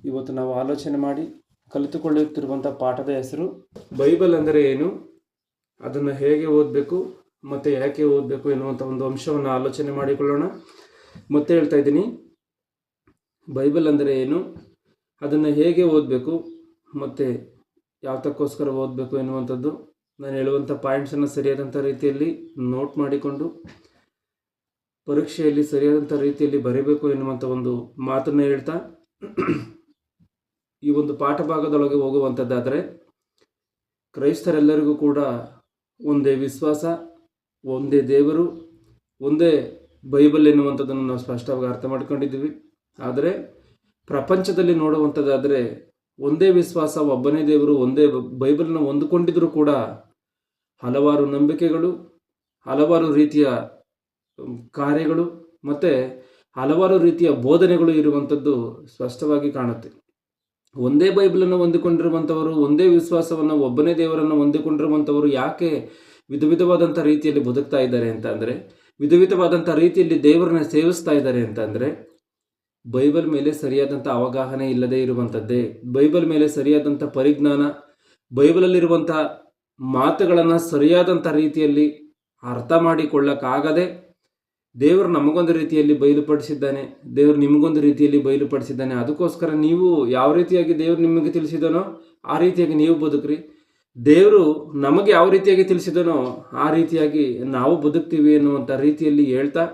ಇವತ್ತು ನಾವು ಆಲೋಚನೆ ಮಾಡಿ ಕಲಿತುಕೊಳ್ಳುತ್ತಿರುವಂಥ ಪಾಠದ ಹೆಸರು ಬೈಬಲ್ ಅಂದರೆ ಏನು, ಅದನ್ನು ಹೇಗೆ ಓದಬೇಕು ಮತ್ತು ಯಾಕೆ ಓದಬೇಕು ಎನ್ನುವಂಥ ಒಂದು ಅಂಶವನ್ನು ಆಲೋಚನೆ ಮಾಡಿಕೊಳ್ಳೋಣ. ಮತ್ತೆ ಹೇಳ್ತಾ ಇದ್ದೀನಿ, ಬೈಬಲ್ ಅಂದರೆ ಏನು, ಅದನ್ನು ಹೇಗೆ ಓದಬೇಕು ಮತ್ತು ಯಾತಕ್ಕೋಸ್ಕರ ಓದಬೇಕು ಎನ್ನುವಂಥದ್ದು ನಾನು ಹೇಳುವಂಥ ಪಾಯಿಂಟ್ಸನ್ನು ಸರಿಯಾದಂಥ ರೀತಿಯಲ್ಲಿ ನೋಟ್ ಮಾಡಿಕೊಂಡು ಪರೀಕ್ಷೆಯಲ್ಲಿ ಸರಿಯಾದಂಥ ರೀತಿಯಲ್ಲಿ ಬರೀಬೇಕು ಎನ್ನುವಂಥ ಒಂದು ಮಾತನ್ನು ಹೇಳ್ತಾ ಈ ಒಂದು ಪಾಠ ಭಾಗದೊಳಗೆ ಹೋಗುವಂಥದ್ದಾದರೆ, ಕ್ರೈಸ್ತರೆಲ್ಲರಿಗೂ ಕೂಡ ಒಂದೇ ವಿಶ್ವಾಸ, ಒಂದೇ ದೇವರು, ಒಂದೇ ಬೈಬಲ್ ಎನ್ನುವಂಥದ್ದನ್ನು ನಾವು ಸ್ಪಷ್ಟವಾಗಿ ಅರ್ಥ ಮಾಡ್ಕೊಂಡಿದ್ದೀವಿ. ಆದರೆ ಪ್ರಪಂಚದಲ್ಲಿ ನೋಡುವಂಥದ್ದಾದರೆ ಒಂದೇ ವಿಶ್ವಾಸ, ಒಬ್ಬನೇ ದೇವರು, ಒಂದೇ ಬೈಬಲ್ನ ಹೊಂದಿಕೊಂಡಿದ್ರೂ ಕೂಡ ಹಲವಾರು ನಂಬಿಕೆಗಳು, ಹಲವಾರು ರೀತಿಯ ಕಾರ್ಯಗಳು ಮತ್ತು ಹಲವಾರು ರೀತಿಯ ಬೋಧನೆಗಳು ಇರುವಂಥದ್ದು ಸ್ಪಷ್ಟವಾಗಿ ಕಾಣುತ್ತೆ. ಒಂದೇ ಬೈಬಲನ್ನು ಹೊಂದಿಕೊಂಡಿರುವಂಥವರು, ಒಂದೇ ವಿಶ್ವಾಸವನ್ನು, ಒಬ್ಬನೇ ದೇವರನ್ನು ಹೊಂದಿಕೊಂಡಿರುವಂಥವರು ಯಾಕೆ ವಿಧ ವಿಧವಾದಂಥ ರೀತಿಯಲ್ಲಿ ಬದುಕ್ತಾ ಇದ್ದಾರೆ ಅಂತ ಅಂದರೆ, ವಿಧ ವಿಧವಾದಂಥ ರೀತಿಯಲ್ಲಿ ದೇವರನ್ನ ಸೇವಿಸ್ತಾ ಇದ್ದಾರೆ ಅಂತ ಅಂದರೆ, ಬೈಬಲ್ ಮೇಲೆ ಸರಿಯಾದಂಥ ಅವಗಾಹನೆ ಇಲ್ಲದೇ ಇರುವಂಥದ್ದೇ, ಬೈಬಲ್ ಮೇಲೆ ಸರಿಯಾದಂಥ ಪರಿಜ್ಞಾನ, ಬೈಬಲಲ್ಲಿರುವಂಥ ಮಾತುಗಳನ್ನು ಸರಿಯಾದಂಥ ರೀತಿಯಲ್ಲಿ ಅರ್ಥ ಮಾಡಿಕೊಳ್ಳಕ್ಕಾಗದೆ, ದೇವರು ನಮಗೊಂದು ರೀತಿಯಲ್ಲಿ ಬಯಲುಪಡಿಸಿದ್ದಾನೆ, ದೇವರು ನಿಮಗೊಂದು ರೀತಿಯಲ್ಲಿ ಬಯಲುಪಡಿಸಿದ್ದಾನೆ, ಅದಕ್ಕೋಸ್ಕರ ನೀವು ಯಾವ ರೀತಿಯಾಗಿ ದೇವರು ನಿಮಗೆ ತಿಳಿಸಿದನೋ ಆ ರೀತಿಯಾಗಿ ನೀವು ಬದುಕ್ರಿ, ದೇವರು ನಮಗೆ ಯಾವ ರೀತಿಯಾಗಿ ತಿಳಿಸಿದನೋ ಆ ರೀತಿಯಾಗಿ ನಾವು ಬದುಕ್ತೀವಿ ಎನ್ನುವಂಥ ರೀತಿಯಲ್ಲಿ ಹೇಳ್ತಾ,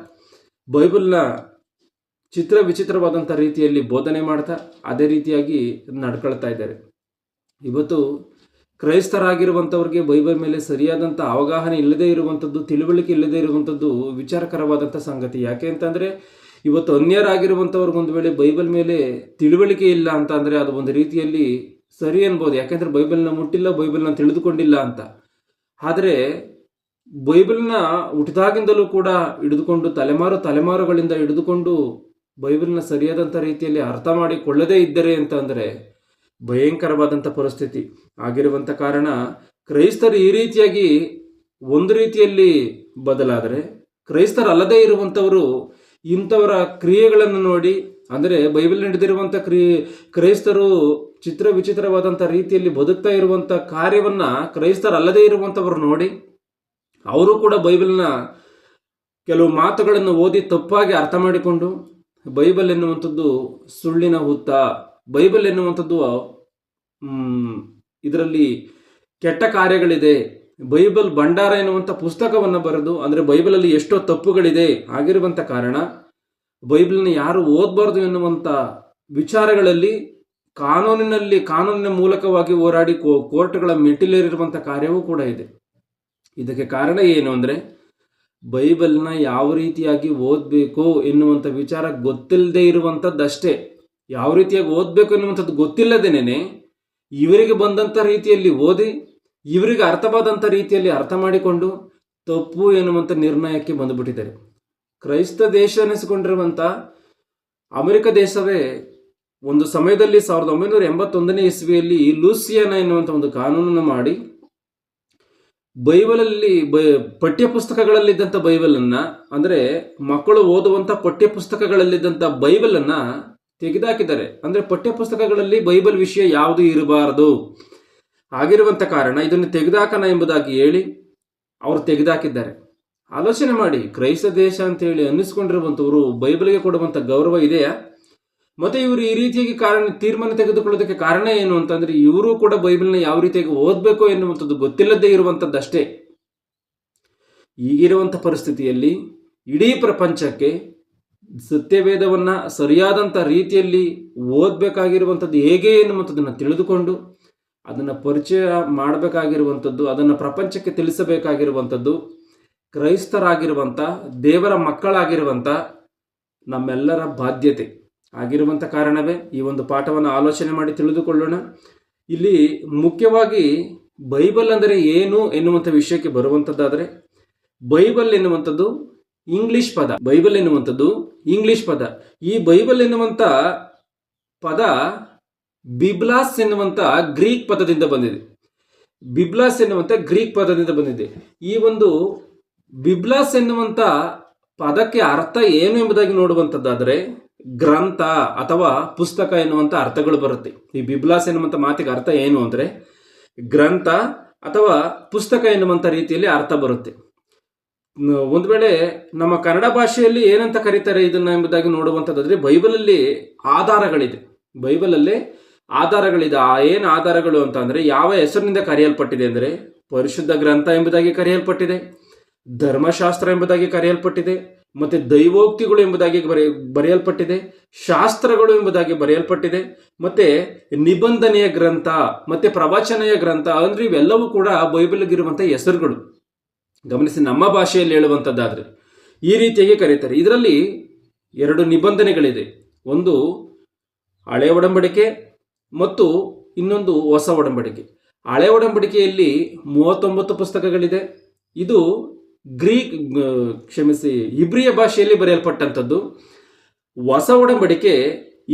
ಬೈಬಲ್ನ ಚಿತ್ರ ವಿಚಿತ್ರವಾದಂಥ ರೀತಿಯಲ್ಲಿ ಬೋಧನೆ ಮಾಡ್ತಾ ಅದೇ ರೀತಿಯಾಗಿ ನಡ್ಕೊಳ್ತಾ ಇದ್ದಾರೆ. ಇವತ್ತು ಕ್ರೈಸ್ತರಾಗಿರುವಂಥವ್ರಿಗೆ ಬೈಬಲ್ ಮೇಲೆ ಸರಿಯಾದಂಥ ಅವಗಾಹನೆ ಇಲ್ಲದೇ ಇರುವಂಥದ್ದು, ತಿಳುವಳಿಕೆ ಇಲ್ಲದೇ ಇರುವಂಥದ್ದು ವಿಚಾರಕರವಾದಂಥ ಸಂಗತಿ. ಯಾಕೆ ಅಂತಂದರೆ, ಇವತ್ತು ಅನ್ಯರಾಗಿರುವಂಥವ್ರಿಗೆ ಒಂದು ವೇಳೆ ಬೈಬಲ್ ಮೇಲೆ ತಿಳುವಳಿಕೆ ಇಲ್ಲ ಅಂತ ಅಂದರೆ ಅದು ಒಂದು ರೀತಿಯಲ್ಲಿ ಸರಿ ಅನ್ಬೋದು. ಯಾಕೆಂದರೆ ಬೈಬಲ್ನ ಮುಟ್ಟಿಲ್ಲ, ಬೈಬಲ್ನ ತಿಳಿದುಕೊಂಡಿಲ್ಲ ಅಂತ. ಆದರೆ ಬೈಬಲ್ನ ಹುಟ್ಟಿದಾಗಿಂದಲೂ ಕೂಡ ಹಿಡಿದುಕೊಂಡು ತಲೆಮಾರುಗಳಿಂದ ಹಿಡಿದುಕೊಂಡು ಬೈಬಲ್ನ ಸರಿಯಾದಂಥ ರೀತಿಯಲ್ಲಿ ಅರ್ಥ ಮಾಡಿಕೊಳ್ಳದೇ ಇದ್ದರೆ ಅಂತ ಅಂದರೆ ಭಯಂಕರವಾದಂಥ ಪರಿಸ್ಥಿತಿ ಆಗಿರುವಂಥ ಕಾರಣ, ಕ್ರೈಸ್ತರು ಈ ರೀತಿಯಾಗಿ ಒಂದು ರೀತಿಯಲ್ಲಿ ಬದಲಾದರೆ, ಕ್ರೈಸ್ತರಲ್ಲದೇ ಇರುವಂಥವರು ಇಂಥವರ ಕ್ರಿಯೆಗಳನ್ನು ನೋಡಿ, ಅಂದರೆ ಬೈಬಲ್ ಹಿಡಿದಿರುವಂಥ ಕ್ರೈಸ್ತರು ಚಿತ್ರ ವಿಚಿತ್ರವಾದಂಥ ರೀತಿಯಲ್ಲಿ ಬದುಕ್ತಾ ಇರುವಂಥ ಕಾರ್ಯವನ್ನು ಕ್ರೈಸ್ತರಲ್ಲದೇ ಇರುವಂಥವ್ರು ನೋಡಿ, ಅವರು ಕೂಡ ಬೈಬಲ್ನ ಕೆಲವು ಮಾತುಗಳನ್ನು ಓದಿ ತಪ್ಪಾಗಿ ಅರ್ಥ ಮಾಡಿಕೊಂಡು, ಬೈಬಲ್ ಎನ್ನುವಂಥದ್ದು ಸುಳ್ಳಿನ ಹುತ್ತ, ಬೈಬಲ್ ಎನ್ನುವಂಥದ್ದು ಇದರಲ್ಲಿ ಕೆಟ್ಟ ಕಾರ್ಯಗಳಿದೆ, ಬೈಬಲ್ ಭಂಡಾರ ಎನ್ನುವಂಥ ಪುಸ್ತಕವನ್ನು ಬರೆದು, ಅಂದರೆ ಬೈಬಲಲ್ಲಿ ಎಷ್ಟೋ ತಪ್ಪುಗಳಿದೆ ಆಗಿರುವಂಥ ಕಾರಣ ಬೈಬಲ್ನ ಯಾರು ಓದಬಾರ್ದು ಎನ್ನುವಂಥ ವಿಚಾರಗಳಲ್ಲಿ ಕಾನೂನಿನ ಮೂಲಕವಾಗಿ ಹೋರಾಡಿ ಕೋರ್ಟ್ಗಳ ಮೆಟ್ಟಿಲೇರಿರುವಂಥ ಕಾರ್ಯವೂ ಕೂಡ ಇದೆ. ಇದಕ್ಕೆ ಕಾರಣ ಏನು ಅಂದರೆ, ಬೈಬಲ್ನ ಯಾವ ರೀತಿಯಾಗಿ ಓದಬೇಕು ಎನ್ನುವಂಥ ವಿಚಾರ ಗೊತ್ತಿಲ್ಲದೆ ಇರುವಂಥದ್ದಷ್ಟೇ. ಯಾವ ರೀತಿಯಾಗಿ ಓದಬೇಕು ಎನ್ನುವಂಥದ್ದು ಗೊತ್ತಿಲ್ಲದೇನೆ ಇವರಿಗೆ ಬಂದಂಥ ರೀತಿಯಲ್ಲಿ ಓದಿ, ಇವರಿಗೆ ಅರ್ಥವಾದಂಥ ರೀತಿಯಲ್ಲಿ ಅರ್ಥ ಮಾಡಿಕೊಂಡು ತಪ್ಪು ಎನ್ನುವಂಥ ನಿರ್ಣಯಕ್ಕೆ ಬಂದುಬಿಟ್ಟಿದ್ದಾರೆ. ಕ್ರೈಸ್ತ ದೇಶ ಅನಿಸಿಕೊಂಡಿರುವಂಥ ಅಮೆರಿಕ ದೇಶವೇ ಒಂದು ಸಮಯದಲ್ಲಿ 1981ನೇ ಇಸ್ವಿಯಲ್ಲಿ ಲೂಸಿಯಾನ ಎನ್ನುವಂಥ ಒಂದು ಕಾನೂನನ್ನು ಮಾಡಿ, ಬೈಬಲಲ್ಲಿ ಪಠ್ಯಪುಸ್ತಕಗಳಲ್ಲಿದ್ದಂಥ ಬೈಬಲನ್ನು, ಅಂದರೆ ಮಕ್ಕಳು ಓದುವಂಥ ಪಠ್ಯಪುಸ್ತಕಗಳಲ್ಲಿದ್ದಂಥ ಬೈಬಲನ್ನು ತೆಗೆದುಹಾಕಿದ್ದಾರೆ. ಅಂದರೆ ಪಠ್ಯಪುಸ್ತಕಗಳಲ್ಲಿ ಬೈಬಲ್ ವಿಷಯ ಯಾವುದು ಇರಬಾರದು ಆಗಿರುವಂಥ ಕಾರಣ ಇದನ್ನು ತೆಗೆದುಹಾಕೋಣ ಎಂಬುದಾಗಿ ಹೇಳಿ ಅವರು ತೆಗೆದುಹಾಕಿದ್ದಾರೆ. ಆಲೋಚನೆ ಮಾಡಿ, ಕ್ರೈಸ್ತ ದೇಶ ಅಂತೇಳಿ ಅನ್ನಿಸ್ಕೊಂಡಿರುವಂಥವರು ಬೈಬಲ್ಗೆ ಕೊಡುವಂಥ ಗೌರವ ಇದೆಯಾ? ಮತ್ತು ಇವರು ಈ ರೀತಿಯಾಗಿ ತೀರ್ಮಾನ ತೆಗೆದುಕೊಳ್ಳೋದಕ್ಕೆ ಕಾರಣ ಏನು ಅಂತಂದರೆ, ಇವರು ಕೂಡ ಬೈಬಲ್ನ ಯಾವ ರೀತಿಯಾಗಿ ಓದಬೇಕು ಎನ್ನುವಂಥದ್ದು ಗೊತ್ತಿಲ್ಲದೇ ಇರುವಂಥದ್ದಷ್ಟೇ. ಈಗಿರುವಂಥ ಪರಿಸ್ಥಿತಿಯಲ್ಲಿ ಇಡೀ ಪ್ರಪಂಚಕ್ಕೆ ಸತ್ಯವೇದವನ್ನು ಸರಿಯಾದಂಥ ರೀತಿಯಲ್ಲಿ ಓದಬೇಕಾಗಿರುವಂಥದ್ದು ಹೇಗೆ ಎನ್ನುವಂಥದ್ದನ್ನು ತಿಳಿದುಕೊಂಡು ಅದನ್ನು ಪರಿಚಯ ಮಾಡಬೇಕಾಗಿರುವಂಥದ್ದು, ಅದನ್ನು ಪ್ರಪಂಚಕ್ಕೆ ತಿಳಿಸಬೇಕಾಗಿರುವಂಥದ್ದು ಕ್ರೈಸ್ತರಾಗಿರುವಂಥ, ದೇವರ ಮಕ್ಕಳಾಗಿರುವಂಥ ನಮ್ಮೆಲ್ಲರ ಬಾಧ್ಯತೆ ಆಗಿರುವಂಥ ಕಾರಣವೇ ಈ ಒಂದು ಪಾಠವನ್ನು ಆಲೋಚನೆ ಮಾಡಿ ತಿಳಿದುಕೊಳ್ಳೋಣ. ಇಲ್ಲಿ ಮುಖ್ಯವಾಗಿ ಬೈಬಲ್ ಅಂದರೆ ಏನು ಎನ್ನುವಂಥ ವಿಷಯಕ್ಕೆ ಬರುವಂಥದ್ದಾದರೆ, ಬೈಬಲ್ ಎನ್ನುವಂಥದ್ದು ಇಂಗ್ಲಿಷ್ ಪದ. ಬೈಬಲ್ ಎನ್ನುವಂಥದ್ದು ಇಂಗ್ಲಿಷ್ ಪದ. ಈ ಬೈಬಲ್ ಎನ್ನುವಂಥ ಪದ ಬಿಬ್ಲಾಸ್ ಎನ್ನುವಂಥ ಗ್ರೀಕ್ ಪದದಿಂದ ಬಂದಿದೆ. ಬಿಬ್ಲಾಸ್ ಎನ್ನುವಂಥ ಗ್ರೀಕ್ ಪದದಿಂದ ಬಂದಿದೆ. ಈ ಒಂದು ಬಿಬ್ಲಾಸ್ ಎನ್ನುವಂಥ ಪದಕ್ಕೆ ಅರ್ಥ ಏನು ಎಂಬುದಾಗಿ ನೋಡುವಂಥದ್ದಾದರೆ, ಗ್ರಂಥ ಅಥವಾ ಪುಸ್ತಕ ಎನ್ನುವಂಥ ಅರ್ಥಗಳು ಬರುತ್ತೆ. ಈ ಬಿಬ್ಲಾಸ್ ಎನ್ನುವಂಥ ಮಾತಿಗೆ ಅರ್ಥ ಏನು ಅಂದರೆ ಗ್ರಂಥ ಅಥವಾ ಪುಸ್ತಕ ಎನ್ನುವಂಥ ರೀತಿಯಲ್ಲಿ ಅರ್ಥ ಬರುತ್ತೆ. ಒಂದು ವೇಳೆ ನಮ್ಮ ಕನ್ನಡ ಭಾಷೆಯಲ್ಲಿ ಏನಂತ ಕರೀತಾರೆ ಇದನ್ನ ಎಂಬುದಾಗಿ ನೋಡುವಂಥದ್ದಾದ್ರೆ ಬೈಬಲಲ್ಲಿ ಆಧಾರಗಳಿದೆ. ಬೈಬಲಲ್ಲಿ ಆಧಾರಗಳಿದೆ. ಏನು ಆಧಾರಗಳು ಅಂತ ಅಂದರೆ ಯಾವ ಹೆಸರಿನಿಂದ ಕರೆಯಲ್ಪಟ್ಟಿದೆ ಅಂದರೆ ಪರಿಶುದ್ಧ ಗ್ರಂಥ ಎಂಬುದಾಗಿ ಕರೆಯಲ್ಪಟ್ಟಿದೆ, ಧರ್ಮಶಾಸ್ತ್ರ ಎಂಬುದಾಗಿ ಕರೆಯಲ್ಪಟ್ಟಿದೆ, ಮತ್ತೆ ದೈವೋಕ್ತಿಗಳು ಎಂಬುದಾಗಿ ಬರೆಯಲ್ಪಟ್ಟಿದೆ, ಶಾಸ್ತ್ರಗಳು ಎಂಬುದಾಗಿ ಬರೆಯಲ್ಪಟ್ಟಿದೆ, ಮತ್ತೆ ನಿಬಂಧನೆಯ ಗ್ರಂಥ ಮತ್ತೆ ಪ್ರವಚನೆಯ ಗ್ರಂಥ ಅಂದ್ರೆ ಇವೆಲ್ಲವೂ ಕೂಡ ಬೈಬಲ್ಗಿರುವಂಥ ಹೆಸರುಗಳು. ಗಮನಿಸಿ, ನಮ್ಮ ಭಾಷೆಯಲ್ಲಿ ಹೇಳುವಂಥದ್ದಾದ್ರೆ ಈ ರೀತಿಯಾಗಿ ಕರೀತಾರೆ. ಇದರಲ್ಲಿ 2 ನಿಬಂಧನೆಗಳಿದೆ. ಒಂದು ಹಳೆ ಒಡಂಬಡಿಕೆ ಮತ್ತು ಇನ್ನೊಂದು ಹೊಸ ಒಡಂಬಡಿಕೆ. ಹಳೆ ಒಡಂಬಡಿಕೆಯಲ್ಲಿ 39 ಪುಸ್ತಕಗಳಿದೆ. ಇದು ಇಬ್ರಿಯ ಭಾಷೆಯಲ್ಲಿ ಬರೆಯಲ್ಪಟ್ಟಂಥದ್ದು. ಹೊಸ ಒಡಂಬಡಿಕೆ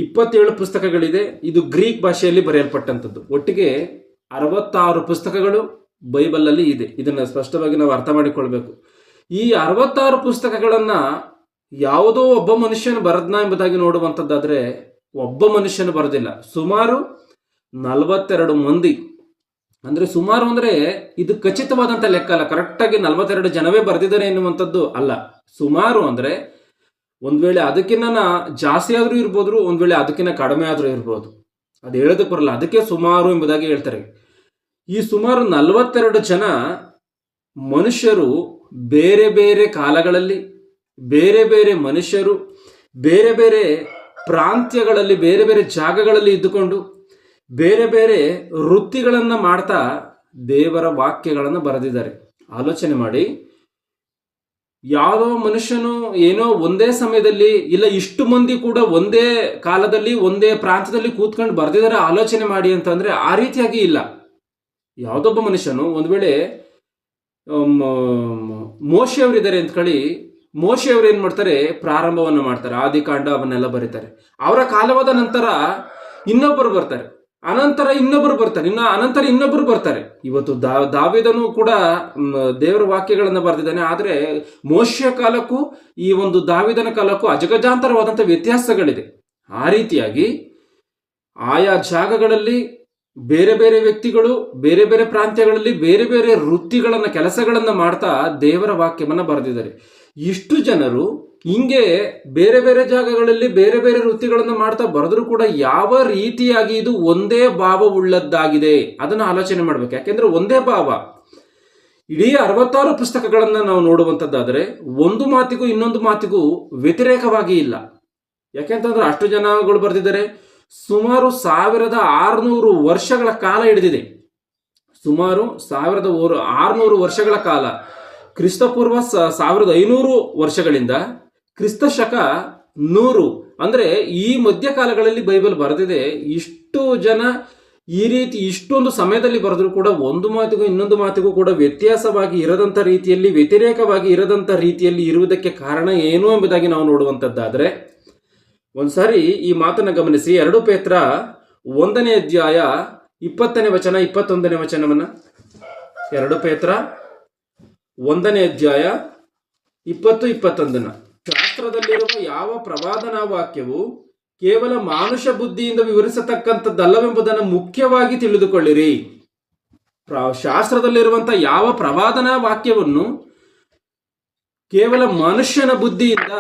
27 ಪುಸ್ತಕಗಳಿದೆ. ಇದು ಗ್ರೀಕ್ ಭಾಷೆಯಲ್ಲಿ ಬರೆಯಲ್ಪಟ್ಟಂಥದ್ದು. ಒಟ್ಟಿಗೆ 66 ಪುಸ್ತಕಗಳು ಬೈಬಲಲ್ಲಿ ಇದೆ. ಇದನ್ನು ಸ್ಪಷ್ಟವಾಗಿ ನಾವು ಅರ್ಥ ಮಾಡಿಕೊಳ್ಬೇಕು. ಈ 66 ಪುಸ್ತಕಗಳನ್ನ ಯಾವುದೋ ಒಬ್ಬ ಮನುಷ್ಯನು ಬರೆದ್ನ ಎಂಬುದಾಗಿ ನೋಡುವಂಥದ್ದಾದ್ರೆ ಒಬ್ಬ ಮನುಷ್ಯನು ಬರೆದಿಲ್ಲ. ಸುಮಾರು 42 ಮಂದಿ, ಅಂದ್ರೆ ಸುಮಾರು ಅಂದ್ರೆ ಇದು ಖಚಿತವಾದಂಥ ಲೆಕ್ಕ ಅಲ್ಲ, ಕರೆಕ್ಟಾಗಿ 42 ಜನವೇ ಬರೆದಿದ್ದಾರೆ ಎನ್ನುವಂಥದ್ದು ಅಲ್ಲ. ಸುಮಾರು ಅಂದ್ರೆ ಒಂದ್ ವೇಳೆ ಅದಕ್ಕಿನ್ನ ಜಾಸ್ತಿ ಆದ್ರೂ ಇರ್ಬೋದು, ಒಂದ್ ವೇಳೆ ಅದಕ್ಕಿಂತ ಕಡಿಮೆ ಆದ್ರೂ ಇರ್ಬೋದು, ಅದು ಹೇಳೋದಕ್ಕೆ ಬರಲ್ಲ. ಅದಕ್ಕೆ ಸುಮಾರು ಎಂಬುದಾಗಿ ಹೇಳ್ತಾರೆ. ಈ ಸುಮಾರು 42 ಜನ ಮನುಷ್ಯರು ಬೇರೆ ಬೇರೆ ಕಾಲಗಳಲ್ಲಿ, ಬೇರೆ ಬೇರೆ ಮನುಷ್ಯರು ಬೇರೆ ಬೇರೆ ಪ್ರಾಂತ್ಯಗಳಲ್ಲಿ, ಬೇರೆ ಬೇರೆ ಜಾಗಗಳಲ್ಲಿ ಇದ್ದುಕೊಂಡು ಬೇರೆ ಬೇರೆ ವೃತ್ತಿಗಳನ್ನು ಮಾಡ್ತಾ ದೇವರ ವಾಕ್ಯಗಳನ್ನು ಬರೆದಿದ್ದಾರೆ. ಆಲೋಚನೆ ಮಾಡಿ, ಯಾವುದೋ ಮನುಷ್ಯನು ಏನೋ ಒಂದೇ ಸಮಯದಲ್ಲಿ ಇಲ್ಲ ಇಷ್ಟು ಮಂದಿ ಕೂಡ ಒಂದೇ ಕಾಲದಲ್ಲಿ ಒಂದೇ ಪ್ರಾಂತ್ಯದಲ್ಲಿ ಕೂತ್ಕೊಂಡು ಬರೆದಿದ್ದಾರೆ ಆಲೋಚನೆ ಮಾಡಿ ಅಂತಂದ್ರೆ ಆ ರೀತಿಯಾಗಿ ಇಲ್ಲ. ಯಾವುದೊಬ್ಬ ಮನುಷ್ಯನು ಒಂದು ವೇಳೆ ಮೋಶೆಯವರಿದ್ದಾರೆ ಅಂದ್ಕೊಳ್ಳಿ, ಮೋಶೆಯವರು ಏನು ಮಾಡ್ತಾರೆ, ಪ್ರಾರಂಭವನ್ನು ಮಾಡ್ತಾರೆ, ಆದಿಕಾಂಡ ಅವನ್ನೆಲ್ಲ ಬರೀತಾರೆ. ಅವರ ಕಾಲವಾದ ನಂತರ ಇನ್ನೊಬ್ಬರು ಬರ್ತಾರೆ, ಅನಂತರ ಇನ್ನೊಬ್ಬರು ಬರ್ತಾರೆ, ಅನಂತರ ಇನ್ನೊಬ್ಬರು ಬರ್ತಾರೆ. ಇವತ್ತು ದಾವೀದನು ಕೂಡ ದೇವರ ವಾಕ್ಯಗಳನ್ನು ಬರೆದಿದ್ದಾನೆ. ಆದರೆ ಮೋಶೆಯ ಕಾಲಕ್ಕೂ ಈ ಒಂದು ದಾವೀದನ ಕಾಲಕ್ಕೂ ಅಜಗಜಾಂತರವಾದಂಥ ವ್ಯತ್ಯಾಸಗಳಿದೆ. ಆ ರೀತಿಯಾಗಿ ಆಯಾ ಜಾಗಗಳಲ್ಲಿ ಬೇರೆ ಬೇರೆ ವ್ಯಕ್ತಿಗಳು ಬೇರೆ ಬೇರೆ ಪ್ರಾಂತ್ಯಗಳಲ್ಲಿ ಬೇರೆ ಬೇರೆ ವೃತ್ತಿಗಳನ್ನು ಕೆಲಸಗಳನ್ನು ಮಾಡ್ತಾ ದೇವರ ವಾಕ್ಯವನ್ನು ಬರೆದಿದ್ದಾರೆ. ಇಷ್ಟು ಜನರು ಹಿಂಗೆ ಬೇರೆ ಬೇರೆ ಜಾಗಗಳಲ್ಲಿ ಬೇರೆ ಬೇರೆ ವೃತ್ತಿಗಳನ್ನು ಮಾಡ್ತಾ ಬರೆದ್ರು ಕೂಡ ಯಾವ ರೀತಿಯಾಗಿ ಇದು ಒಂದೇ ಭಾವವುಳ್ಳದ್ದಾಗಿದೆ ಅದನ್ನು ಆಲೋಚನೆ ಮಾಡ್ಬೇಕು. ಯಾಕೆಂದ್ರೆ ಒಂದೇ ಭಾವ. ಇಡೀ 66 ಪುಸ್ತಕಗಳನ್ನ ನಾವು ನೋಡುವಂಥದ್ದಾದರೆ ಒಂದು ಮಾತಿಗೂ ಇನ್ನೊಂದು ಮಾತಿಗೂ ವ್ಯತಿರೇಕವಾಗಿ ಇಲ್ಲ. ಯಾಕೆಂತಂದ್ರೆ ಅಷ್ಟು ಜನಗಳು ಬರೆದಿದ್ದಾರೆ. ಸುಮಾರು 1600 ವರ್ಷಗಳ ಕಾಲ ಹಿಡಿದಿದೆ. ಸುಮಾರು 1600 ವರ್ಷಗಳ ಕಾಲ, ಕ್ರಿಸ್ತಪೂರ್ವ 1500 ವರ್ಷಗಳಿಂದ ಕ್ರಿಸ್ತ ಶಕ 100 ಅಂದ್ರೆ ಈ ಮಧ್ಯಕಾಲಗಳಲ್ಲಿ ಬೈಬಲ್ ಬರೆದಿದೆ. ಇಷ್ಟು ಜನ ಈ ರೀತಿ ಇಷ್ಟೊಂದು ಸಮಯದಲ್ಲಿ ಬರೆದ್ರು ಕೂಡ ಒಂದು ಮಾತಿಗೂ ಇನ್ನೊಂದು ಮಾತಿಗೂ ಕೂಡ ವ್ಯತ್ಯಾಸವಾಗಿ ಇರದಂಥ ರೀತಿಯಲ್ಲಿ, ವ್ಯತಿರೇಕವಾಗಿ ಇರದಂಥ ರೀತಿಯಲ್ಲಿ ಇರುವುದಕ್ಕೆ ಕಾರಣ ಏನು ಎಂಬುದಾಗಿ ನಾವು ನೋಡುವಂಥದ್ದಾದ್ರೆ ಒಂದ್ಸಾರಿ ಈ ಮಾತನ್ನು ಗಮನಿಸಿ. 2 ಪೇತ್ರ 1ನೇ ಅಧ್ಯಾಯ 20ನೇ ವಚನ 21ನೇ ವಚನವನ್ನ, 2 ಪೇತ್ರ 1ನೇ ಅಧ್ಯಾಯ 20-21. ಶಾಸ್ತ್ರದಲ್ಲಿರುವ ಯಾವ ಪ್ರವಾದನಾ ವಾಕ್ಯವು ಕೇವಲ ಮಾನುಷ ಬುದ್ಧಿಯಿಂದ ವಿವರಿಸತಕ್ಕಂಥದ್ದಲ್ಲವೆಂಬುದನ್ನು ಮುಖ್ಯವಾಗಿ ತಿಳಿದುಕೊಳ್ಳಿರಿ. ಶಾಸ್ತ್ರದಲ್ಲಿರುವಂತಹ ಯಾವ ಪ್ರವಾದನಾ ವಾಕ್ಯವನ್ನು ಕೇವಲ ಮನುಷ್ಯನ ಬುದ್ಧಿಯಿಂದ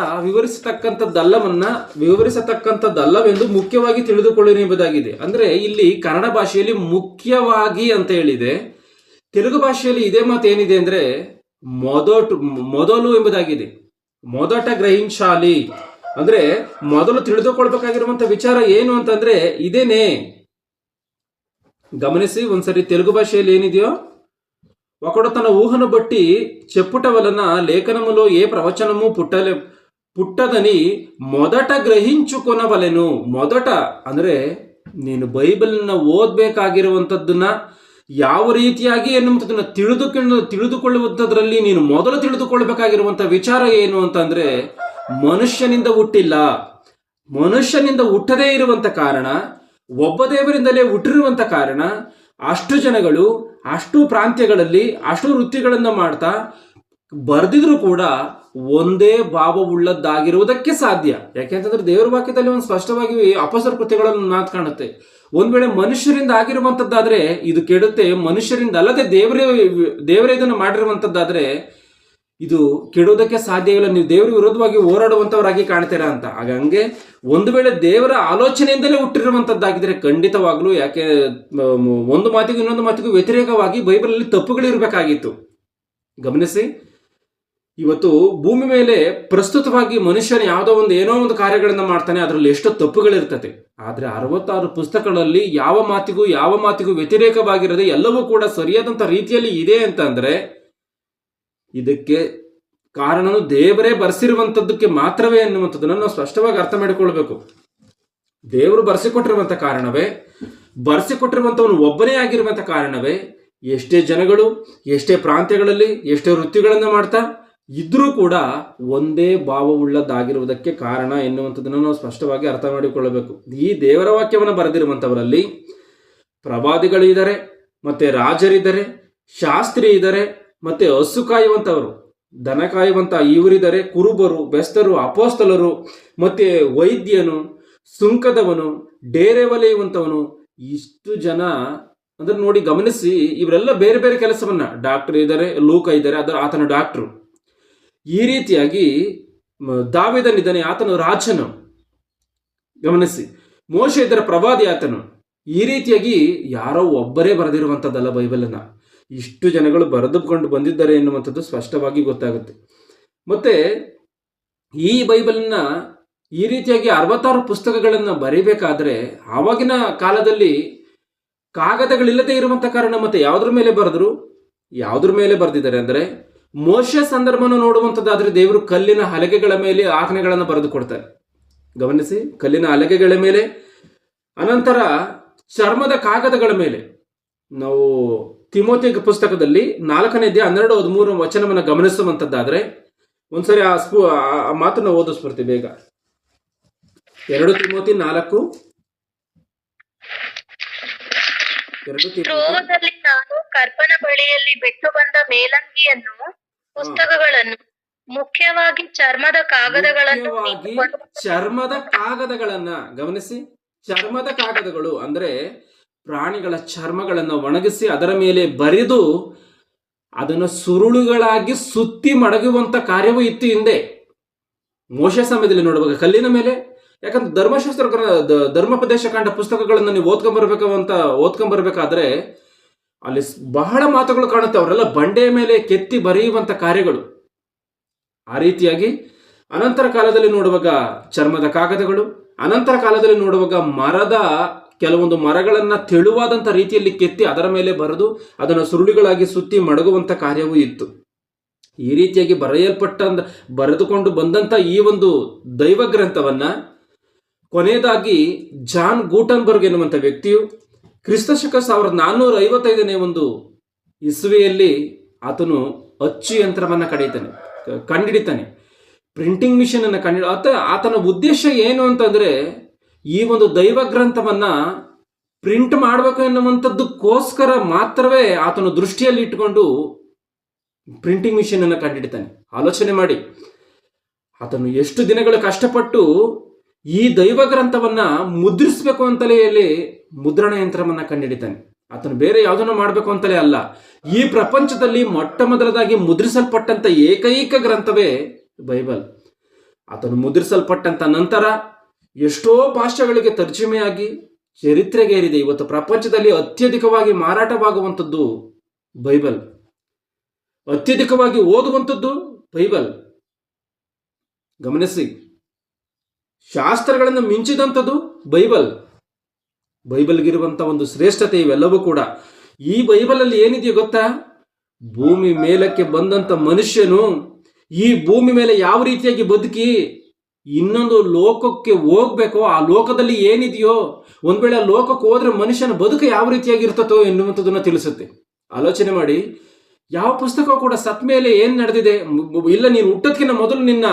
ವಿವರಿಸತಕ್ಕಂಥದ್ದಲ್ಲವೆಂದು ಮುಖ್ಯವಾಗಿ ತಿಳಿದುಕೊಳ್ಳಿರಿ ಎಂಬುದಾಗಿದೆ. ಅಂದ್ರೆ ಇಲ್ಲಿ ಕನ್ನಡ ಭಾಷೆಯಲ್ಲಿ ಮುಖ್ಯವಾಗಿ ಅಂತ ಹೇಳಿದೆ. ತೆಲುಗು ಭಾಷೆಯಲ್ಲಿ ಇದೇ ಮಾತು ಏನಿದೆ ಅಂದ್ರೆ ಮೊದಲು ಎಂಬುದಾಗಿದೆ. ಮೊದಟ ಗ್ರಹಿಂಚಾಲಿ ಅಂದ್ರೆ ಮೊದಲು ತಿಳಿದುಕೊಳ್ಬೇಕಾಗಿರುವಂತ ವಿಚಾರ ಏನು ಅಂತಂದ್ರೆ ಇದೇನೆ. గమనిసి ಒಂದ್ಸರಿ తెలుగు భాషలో ఏనిదియో ఒకడు తన ఊహను బట్టి చెప్పుట వలన లేఖనములో ఏ ప్రవచనము పుట్టదని మొదట గ్రహించుకొనవలెను. ಮೊದಟ ಅಂದ್ರೆ ನೀನು ಬೈಬಲ್ನ ಓದಬೇಕಾಗಿರುವಂತದ್ದನ್ನ ಯಾವ ರೀತಿಯಾಗಿ ಎನ್ನುವಂಥದ್ದನ್ನ ತಿಳಿದುಕೊಳ್ಳುವಂಥದ್ರಲ್ಲಿ ನೀನು ಮೊದಲು ತಿಳಿದುಕೊಳ್ಳಬೇಕಾಗಿರುವಂಥ ವಿಚಾರ ಏನು ಅಂತಂದ್ರೆ ಮನುಷ್ಯನಿಂದ ಹುಟ್ಟಿಲ್ಲ, ಮನುಷ್ಯನಿಂದ ಹುಟ್ಟದೇ ಇರುವಂತ ಕಾರಣ, ಒಬ್ಬ ದೇವರಿಂದಲೇ ಹುಟ್ಟಿರುವಂತ ಕಾರಣ ಅಷ್ಟು ಜನಗಳು ಅಷ್ಟು ಪ್ರಾಂತ್ಯಗಳಲ್ಲಿ ಅಷ್ಟು ವೃತ್ತಿಗಳನ್ನು ಮಾಡ್ತಾ ಬರೆದಿದ್ರು ಕೂಡ ಒಂದೇ ಭಾವವುಳ್ಳದ್ದಾಗಿರುವುದಕ್ಕೆ ಸಾಧ್ಯ. ಯಾಕೆಂತಂದ್ರೆ ದೇವರ ವಾಕ್ಯದಲ್ಲಿ ಒಂದು ಸ್ಪಷ್ಟವಾಗಿ ಅಪೊಸ್ತಲರ ಕೃತ್ಯಗಳನ್ನು ಮಾತು ಕಾಣುತ್ತೆ. ಒಂದ್ ವೇಳೆ ಮನುಷ್ಯರಿಂದ ಆಗಿರುವಂತದ್ದಾದ್ರೆ ಇದು ಕೆಡುತ್ತೆ, ಮನುಷ್ಯರಿಂದ ಅಲ್ಲದೆ ದೇವರೇ ಇದನ್ನು ಮಾಡಿರುವಂತದ್ದಾದ್ರೆ ಇದು ಕೆಡುವುದಕ್ಕೆ ಸಾಧ್ಯವಿಲ್ಲ, ನೀವು ದೇವರ ವಿರೋಧವಾಗಿ ಹೋರಾಡುವಂತವರಾಗಿ ಕಾಣ್ತೀರಾ ಅಂತ. ಹಂಗೆ ಒಂದು ವೇಳೆ ದೇವರ ಆಲೋಚನೆಯಿಂದಲೇ ಹುಟ್ಟಿರುವಂತದ್ದಾಗಿದ್ರೆ ಖಂಡಿತವಾಗ್ಲೂ, ಯಾಕೆ ಒಂದು ಮಾತಿಗೂ ಇನ್ನೊಂದು ಮಾತಿಗೂ ವ್ಯತಿರೇಕವಾಗಿ ಬೈಬಲಲ್ಲಿ ತಪ್ಪುಗಳಿರ್ಬೇಕಾಗಿತ್ತು. ಗಮನಿಸಿ, ಇವತ್ತು ಭೂಮಿ ಮೇಲೆ ಪ್ರಸ್ತುತವಾಗಿ ಮನುಷ್ಯನ ಯಾವುದೋ ಒಂದು ಏನೋ ಒಂದು ಕಾರ್ಯಗಳನ್ನ ಮಾಡ್ತಾನೆ, ಅದರಲ್ಲಿ ಎಷ್ಟೋ ತಪ್ಪುಗಳಿರ್ತದೆ. ಆದ್ರೆ 66 ಪುಸ್ತಕಗಳಲ್ಲಿ ಯಾವ ಮಾತಿಗೂ ವ್ಯತಿರೇಕವಾಗಿರದೆ ಎಲ್ಲವೂ ಕೂಡ ಸರಿಯಾದಂತ ರೀತಿಯಲ್ಲಿ ಇದೆ ಅಂತ ಅಂದ್ರೆ ಇದಕ್ಕೆ ಕಾರಣನು ದೇವರೇ ಬರೆಸಿರುವಂತದ್ದಕ್ಕೆ ಮಾತ್ರವೇ ಎನ್ನುವಂಥದ್ದನ್ನು ನಾವು ಸ್ಪಷ್ಟವಾಗಿ ಅರ್ಥ ಮಾಡಿಕೊಳ್ಬೇಕು. ದೇವರು ಬರೆಸಿಕೊಟ್ಟಿರುವಂತ ಕಾರಣವೇ, ಬರೆಸಿಕೊಟ್ಟಿರುವಂತವನು ಒಬ್ಬನೇ ಆಗಿರುವಂತ ಕಾರಣವೇ, ಎಷ್ಟೇ ಜನಗಳು ಎಷ್ಟೇ ಪ್ರಾಂತ್ಯಗಳಲ್ಲಿ ಎಷ್ಟೇ ವೃತ್ತಿಗಳನ್ನ ಮಾಡ್ತಾ ಇದ್ರೂ ಕೂಡ ಒಂದೇ ಭಾವವುಳ್ಳದ್ದಾಗಿರುವುದಕ್ಕೆ ಕಾರಣ ಎನ್ನುವಂಥದ್ದನ್ನು ನಾವು ಸ್ಪಷ್ಟವಾಗಿ ಅರ್ಥ ಮಾಡಿಕೊಳ್ಳಬೇಕು. ಈ ದೇವರ ವಾಕ್ಯವನ್ನು ಬರೆದಿರುವಂಥವರಲ್ಲಿ ಪ್ರವಾದಿಗಳು ಇದ್ದಾರೆ, ಮತ್ತೆ ರಾಜರಿದ್ದಾರೆ, ಶಾಸ್ತ್ರಿ ಇದ್ದಾರೆ, ಮತ್ತೆ ಹಸು ಕಾಯುವಂಥವರು, ದನ ಕಾಯುವಂತ ಇವರಿದ್ದಾರೆ, ಕುರುಬರು, ಬೆಸ್ತರು, ಅಪೋಸ್ತಲರು, ಮತ್ತೆ ವೈದ್ಯನು, ಸುಂಕದವನು, ಡೇರೆ ಒಲೆಯುವಂಥವನು, ಇಷ್ಟು ಜನ ಅಂದ್ರೆ ನೋಡಿ, ಗಮನಿಸಿ, ಇವರೆಲ್ಲ ಬೇರೆ ಬೇರೆ ಕೆಲಸವನ್ನ, ಡಾಕ್ಟರ್ ಇದ್ದಾರೆ, ಲೂಕ ಇದ್ದಾರೆ, ಆತನ ಡಾಕ್ಟ್ರು. ಈ ರೀತಿಯಾಗಿ ದಾವೀದನಿದ್ದಾನೆ, ಆತನು ರಾಜನು. ಗಮನಿಸಿ, ಮೋಶೆ ಇದ್ದರೆ ಪ್ರವಾದಿ ಆತನು. ಈ ರೀತಿಯಾಗಿ ಯಾರೋ ಒಬ್ಬರೇ ಬರೆದಿರುವಂಥದ್ದಲ್ಲ ಬೈಬಲನ್ನ, ಇಷ್ಟು ಜನಗಳು ಬರೆದುಕೊಂಡು ಬಂದಿದ್ದಾರೆ ಎನ್ನುವಂಥದ್ದು ಸ್ಪಷ್ಟವಾಗಿ ಗೊತ್ತಾಗುತ್ತೆ. ಮತ್ತೆ ಈ ಬೈಬಲ್ನ ಈ ರೀತಿಯಾಗಿ 66 ಪುಸ್ತಕಗಳನ್ನು ಬರೀಬೇಕಾದ್ರೆ ಆವಾಗಿನ ಕಾಲದಲ್ಲಿ ಕಾಗದಗಳಿಲ್ಲದೆ ಇರುವಂತ ಕಾರಣ ಮತ್ತೆ ಯಾವುದ್ರ ಮೇಲೆ ಬರೆದಿದ್ದಾರೆ ಅಂದ್ರೆ, ಮೋಶೆ ಸಂದರ್ಭನ ನೋಡುವಂಥದ್ದಾದ್ರೆ ದೇವರು ಕಲ್ಲಿನ ಹಲಗೆಗಳ ಮೇಲೆ ಆಜ್ಞೆಗಳನ್ನು ಬರೆದು ಕೊಡ್ತಾರೆ. ಗಮನಿಸಿ, ಕಲ್ಲಿನ ಹಲಗೆಗಳ ಮೇಲೆ, ಅನಂತರ ಚರ್ಮದ ಕಾಗದಗಳ ಮೇಲೆ. ನಾವು ತಿಮೋತಿ ಪುಸ್ತಕದಲ್ಲಿ 4ನೇ ಅಧ್ಯಾಯ 12-13 ವಚನವನ್ನು ಗಮನಿಸುವಂತದ್ದಾದ್ರೆ ಒಂದ್ಸರಿ ಆ ಮಾತನ್ನ ಓದಿಸ್ಬರ್ತೀವಿ ಬೇಗ. 2 ತಿಮೋತಿ 4. ರೋಗದಲ್ಲಿ ನಾನು ಕರ್ಪನ ಬಳಿಯಲ್ಲಿ ಬಿಟ್ಟು ಬಂದ ಮೇಲಂಗಿಯನ್ನು, ಪುಸ್ತಕಗಳನ್ನು, ಮುಖ್ಯವಾಗಿ ಚರ್ಮದ ಕಾಗದಗಳನ್ನ ಗಮನಿಸಿ, ಚರ್ಮದ ಕಾಗದಗಳು ಅಂದ್ರೆ ಪ್ರಾಣಿಗಳ ಚರ್ಮಗಳನ್ನು ಒಣಗಿಸಿ ಅದರ ಮೇಲೆ ಬರೆದು ಅದನ್ನು ಸುರುಳುಗಳಾಗಿ ಸುತ್ತಿ ಮಡಗುವಂತ ಕಾರ್ಯವೂ ಇತ್ತು ಹಿಂದೆ. ಮೋಶೆ ಸಮಯದಲ್ಲಿ ನೋಡುವಾಗ ಕಲ್ಲಿನ ಮೇಲೆ, ಯಾಕಂದ್ರೆ ಧರ್ಮೋಪದೇಶ ಕಾಂಡ ಪುಸ್ತಕಗಳನ್ನು ನೀವು ಓದ್ಕೊಂಡ್ಬರ್ಬೇಕಾದ್ರೆ ಅಲ್ಲಿ ಬಹಳ ಮಾತುಗಳು ಕಾಣುತ್ತೆ. ಅವರೆಲ್ಲ ಬಂಡೆಯ ಮೇಲೆ ಕೆತ್ತಿ ಬರೆಯುವಂತ ಕಾರ್ಯಗಳು. ಆ ರೀತಿಯಾಗಿ ಅನಂತರ ಕಾಲದಲ್ಲಿ ನೋಡುವಾಗ ಚರ್ಮದ ಕಾಗದಗಳು, ಅನಂತರ ಕಾಲದಲ್ಲಿ ನೋಡುವಾಗ ಕೆಲವೊಂದು ಮರಗಳನ್ನ ತೆಳುವಾದಂತ ರೀತಿಯಲ್ಲಿ ಕೆತ್ತಿ ಅದರ ಮೇಲೆ ಬರೆದು ಅದನ್ನು ಸುರುಳಿಗಳಾಗಿ ಸುತ್ತಿ ಮಡಗುವಂತ ಕಾರ್ಯವೂ ಇತ್ತು. ಈ ರೀತಿಯಾಗಿ ಬರೆದುಕೊಂಡು ಬಂದಂತ ಈ ಒಂದು ದೈವ ಗ್ರಂಥವನ್ನ ಕೊನೆಯದಾಗಿ ಜಾನ್ ಗೂಟನ್ಬರ್ಗ್ ಎನ್ನುವಂತ ವ್ಯಕ್ತಿಯು ಕ್ರಿಸ್ತಶಕ 1455ನೇ ಒಂದು ಇಸ್ವಿಯಲ್ಲಿ ಆತನು ಅಚ್ಚು ಯಂತ್ರವನ್ನ ಕಂಡಿಡಿತಾನೆ, ಪ್ರಿಂಟಿಂಗ್ ಮಿಷನ್ ಅನ್ನ ಆತನ ಉದ್ದೇಶ ಏನು ಅಂತಂದ್ರೆ, ಈ ಒಂದು ದೈವ ಗ್ರಂಥವನ್ನ ಪ್ರಿಂಟ್ ಮಾಡಬೇಕು ಎನ್ನುವಂಥದ್ದಕ್ಕೋಸ್ಕರ ಮಾತ್ರವೇ ಆತನು ದೃಷ್ಟಿಯಲ್ಲಿ ಇಟ್ಟುಕೊಂಡು ಪ್ರಿಂಟಿಂಗ್ ಮಿಷನ್ ಅನ್ನು ಕಂಡಿಡಿತಾನೆ. ಆಲೋಚನೆ ಮಾಡಿ, ಆತನು ಎಷ್ಟು ದಿನಗಳು ಕಷ್ಟಪಟ್ಟು ಈ ದೈವ ಗ್ರಂಥವನ್ನ ಮುದ್ರಿಸಬೇಕು ಅಂತಲೇ ಹೇಳಿ ಮುದ್ರಣ ಯಂತ್ರವನ್ನ ಕಂಡಿಡಿತಾನೆ. ಆತನು ಬೇರೆ ಯಾವುದನ್ನು ಮಾಡಬೇಕು ಅಂತಲೇ ಅಲ್ಲ, ಈ ಪ್ರಪಂಚದಲ್ಲಿ ಮೊಟ್ಟ ಮೊದಲದಾಗಿ ಮುದ್ರಿಸಲ್ಪಟ್ಟಂತ ಏಕೈಕ ಗ್ರಂಥವೇ ಬೈಬಲ್. ಆತನು ಮುದ್ರಿಸಲ್ಪಟ್ಟಂತ ನಂತರ ಎಷ್ಟೋ ಭಾಷೆಗಳಿಗೆ ತರ್ಜಮೆಯಾಗಿ ಚರಿತ್ರೆಗೇರಿದೆ. ಇವತ್ತು ಪ್ರಪಂಚದಲ್ಲಿ ಅತ್ಯಧಿಕವಾಗಿ ಮಾರಾಟವಾಗುವಂಥದ್ದು ಬೈಬಲ್, ಅತ್ಯಧಿಕವಾಗಿ ಓದುವಂಥದ್ದು ಬೈಬಲ್. ಗಮನಿಸಿ, ಶಾಸ್ತ್ರಗಳನ್ನು ಮಿಂಚಿದಂಥದ್ದು ಬೈಬಲ್ಗಿರುವಂತ ಒಂದು ಶ್ರೇಷ್ಠತೆ ಇವೆಲ್ಲವೂ ಕೂಡ. ಈ ಬೈಬಲಲ್ಲಿ ಏನಿದೆಯೋ ಗೊತ್ತಾ? ಭೂಮಿ ಮೇಲಕ್ಕೆ ಬಂದಂತ ಮನುಷ್ಯನು ಈ ಭೂಮಿ ಮೇಲೆ ಯಾವ ರೀತಿಯಾಗಿ ಬದುಕಿ ಇನ್ನೊಂದು ಲೋಕಕ್ಕೆ ಹೋಗ್ಬೇಕೋ, ಆ ಲೋಕದಲ್ಲಿ ಏನಿದೆಯೋ, ಒಂದ್ ವೇಳೆ ಆ ಲೋಕಕ್ಕೆ ಹೋದ್ರೆ ಮನುಷ್ಯನ ಬದುಕು ಯಾವ ರೀತಿಯಾಗಿ ಇರ್ತತೋ ಎನ್ನುವಂಥದ್ದನ್ನ ತಿಳಿಸುತ್ತೆ. ಆಲೋಚನೆ ಮಾಡಿ, ಯಾವ ಪುಸ್ತಕ ಕೂಡ ಸತ್ ಮೇಲೆ ಏನ್ ನಡೆದಿದೆ, ಇಲ್ಲ ನೀನು ಹುಟ್ಟೋದಕ್ಕಿಂತ ಮೊದಲು ನಿನ್ನ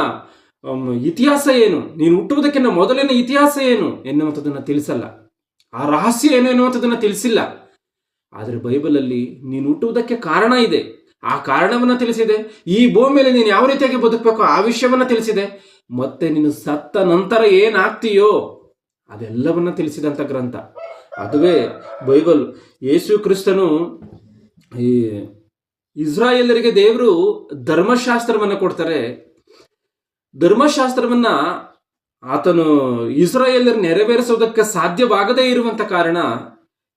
ಇತಿಹಾಸ ಏನು, ನೀನು ಹುಟ್ಟುವುದಕ್ಕಿಂತ ಮೊದಲಿನ ಇತಿಹಾಸ ಏನು ಎನ್ನುವಂಥದ್ದನ್ನ ತಿಳಿಸಲ್ಲ, ಆ ರಹಸ್ಯ ಏನು ಎನ್ನುವಂಥದ್ದನ್ನ ತಿಳಿಸಿಲ್ಲ. ಆದ್ರೆ ಬೈಬಲಲ್ಲಿ ನೀನು ಹುಟ್ಟುವುದಕ್ಕೆ ಕಾರಣ ಇದೆ, ಆ ಕಾರಣವನ್ನ ತಿಳಿಸಿದೆ. ಈ ಭೂಮಿಯಲ್ಲಿ ನೀನು ಯಾವ ರೀತಿಯಾಗಿ ಬದುಕಬೇಕು ಆ ವಿಷಯವನ್ನ ತಿಳಿಸಿದೆ. ಮತ್ತೆ ನೀನು ಸತ್ತ ನಂತರ ಏನಾಗ್ತೀಯೋ ಅದೆಲ್ಲವನ್ನ ತಿಳಿಸಿದಂಥ ಗ್ರಂಥ ಅದುವೇ ಬೈಬಲ್. ಯೇಸು ಕ್ರಿಸ್ತನು ಈ ಇಸ್ರಾಯೇಲರಿಗೆ ದೇವರು ಧರ್ಮಶಾಸ್ತ್ರವನ್ನ ಕೊಡ್ತಾರೆ. ಧರ್ಮಶಾಸ್ತ್ರವನ್ನ ಆತನು ಇಸ್ರಾಯೇಲರು ನೆರವೇರಿಸೋದಕ್ಕೆ ಸಾಧ್ಯವಾಗದೇ ಇರುವಂತ ಕಾರಣ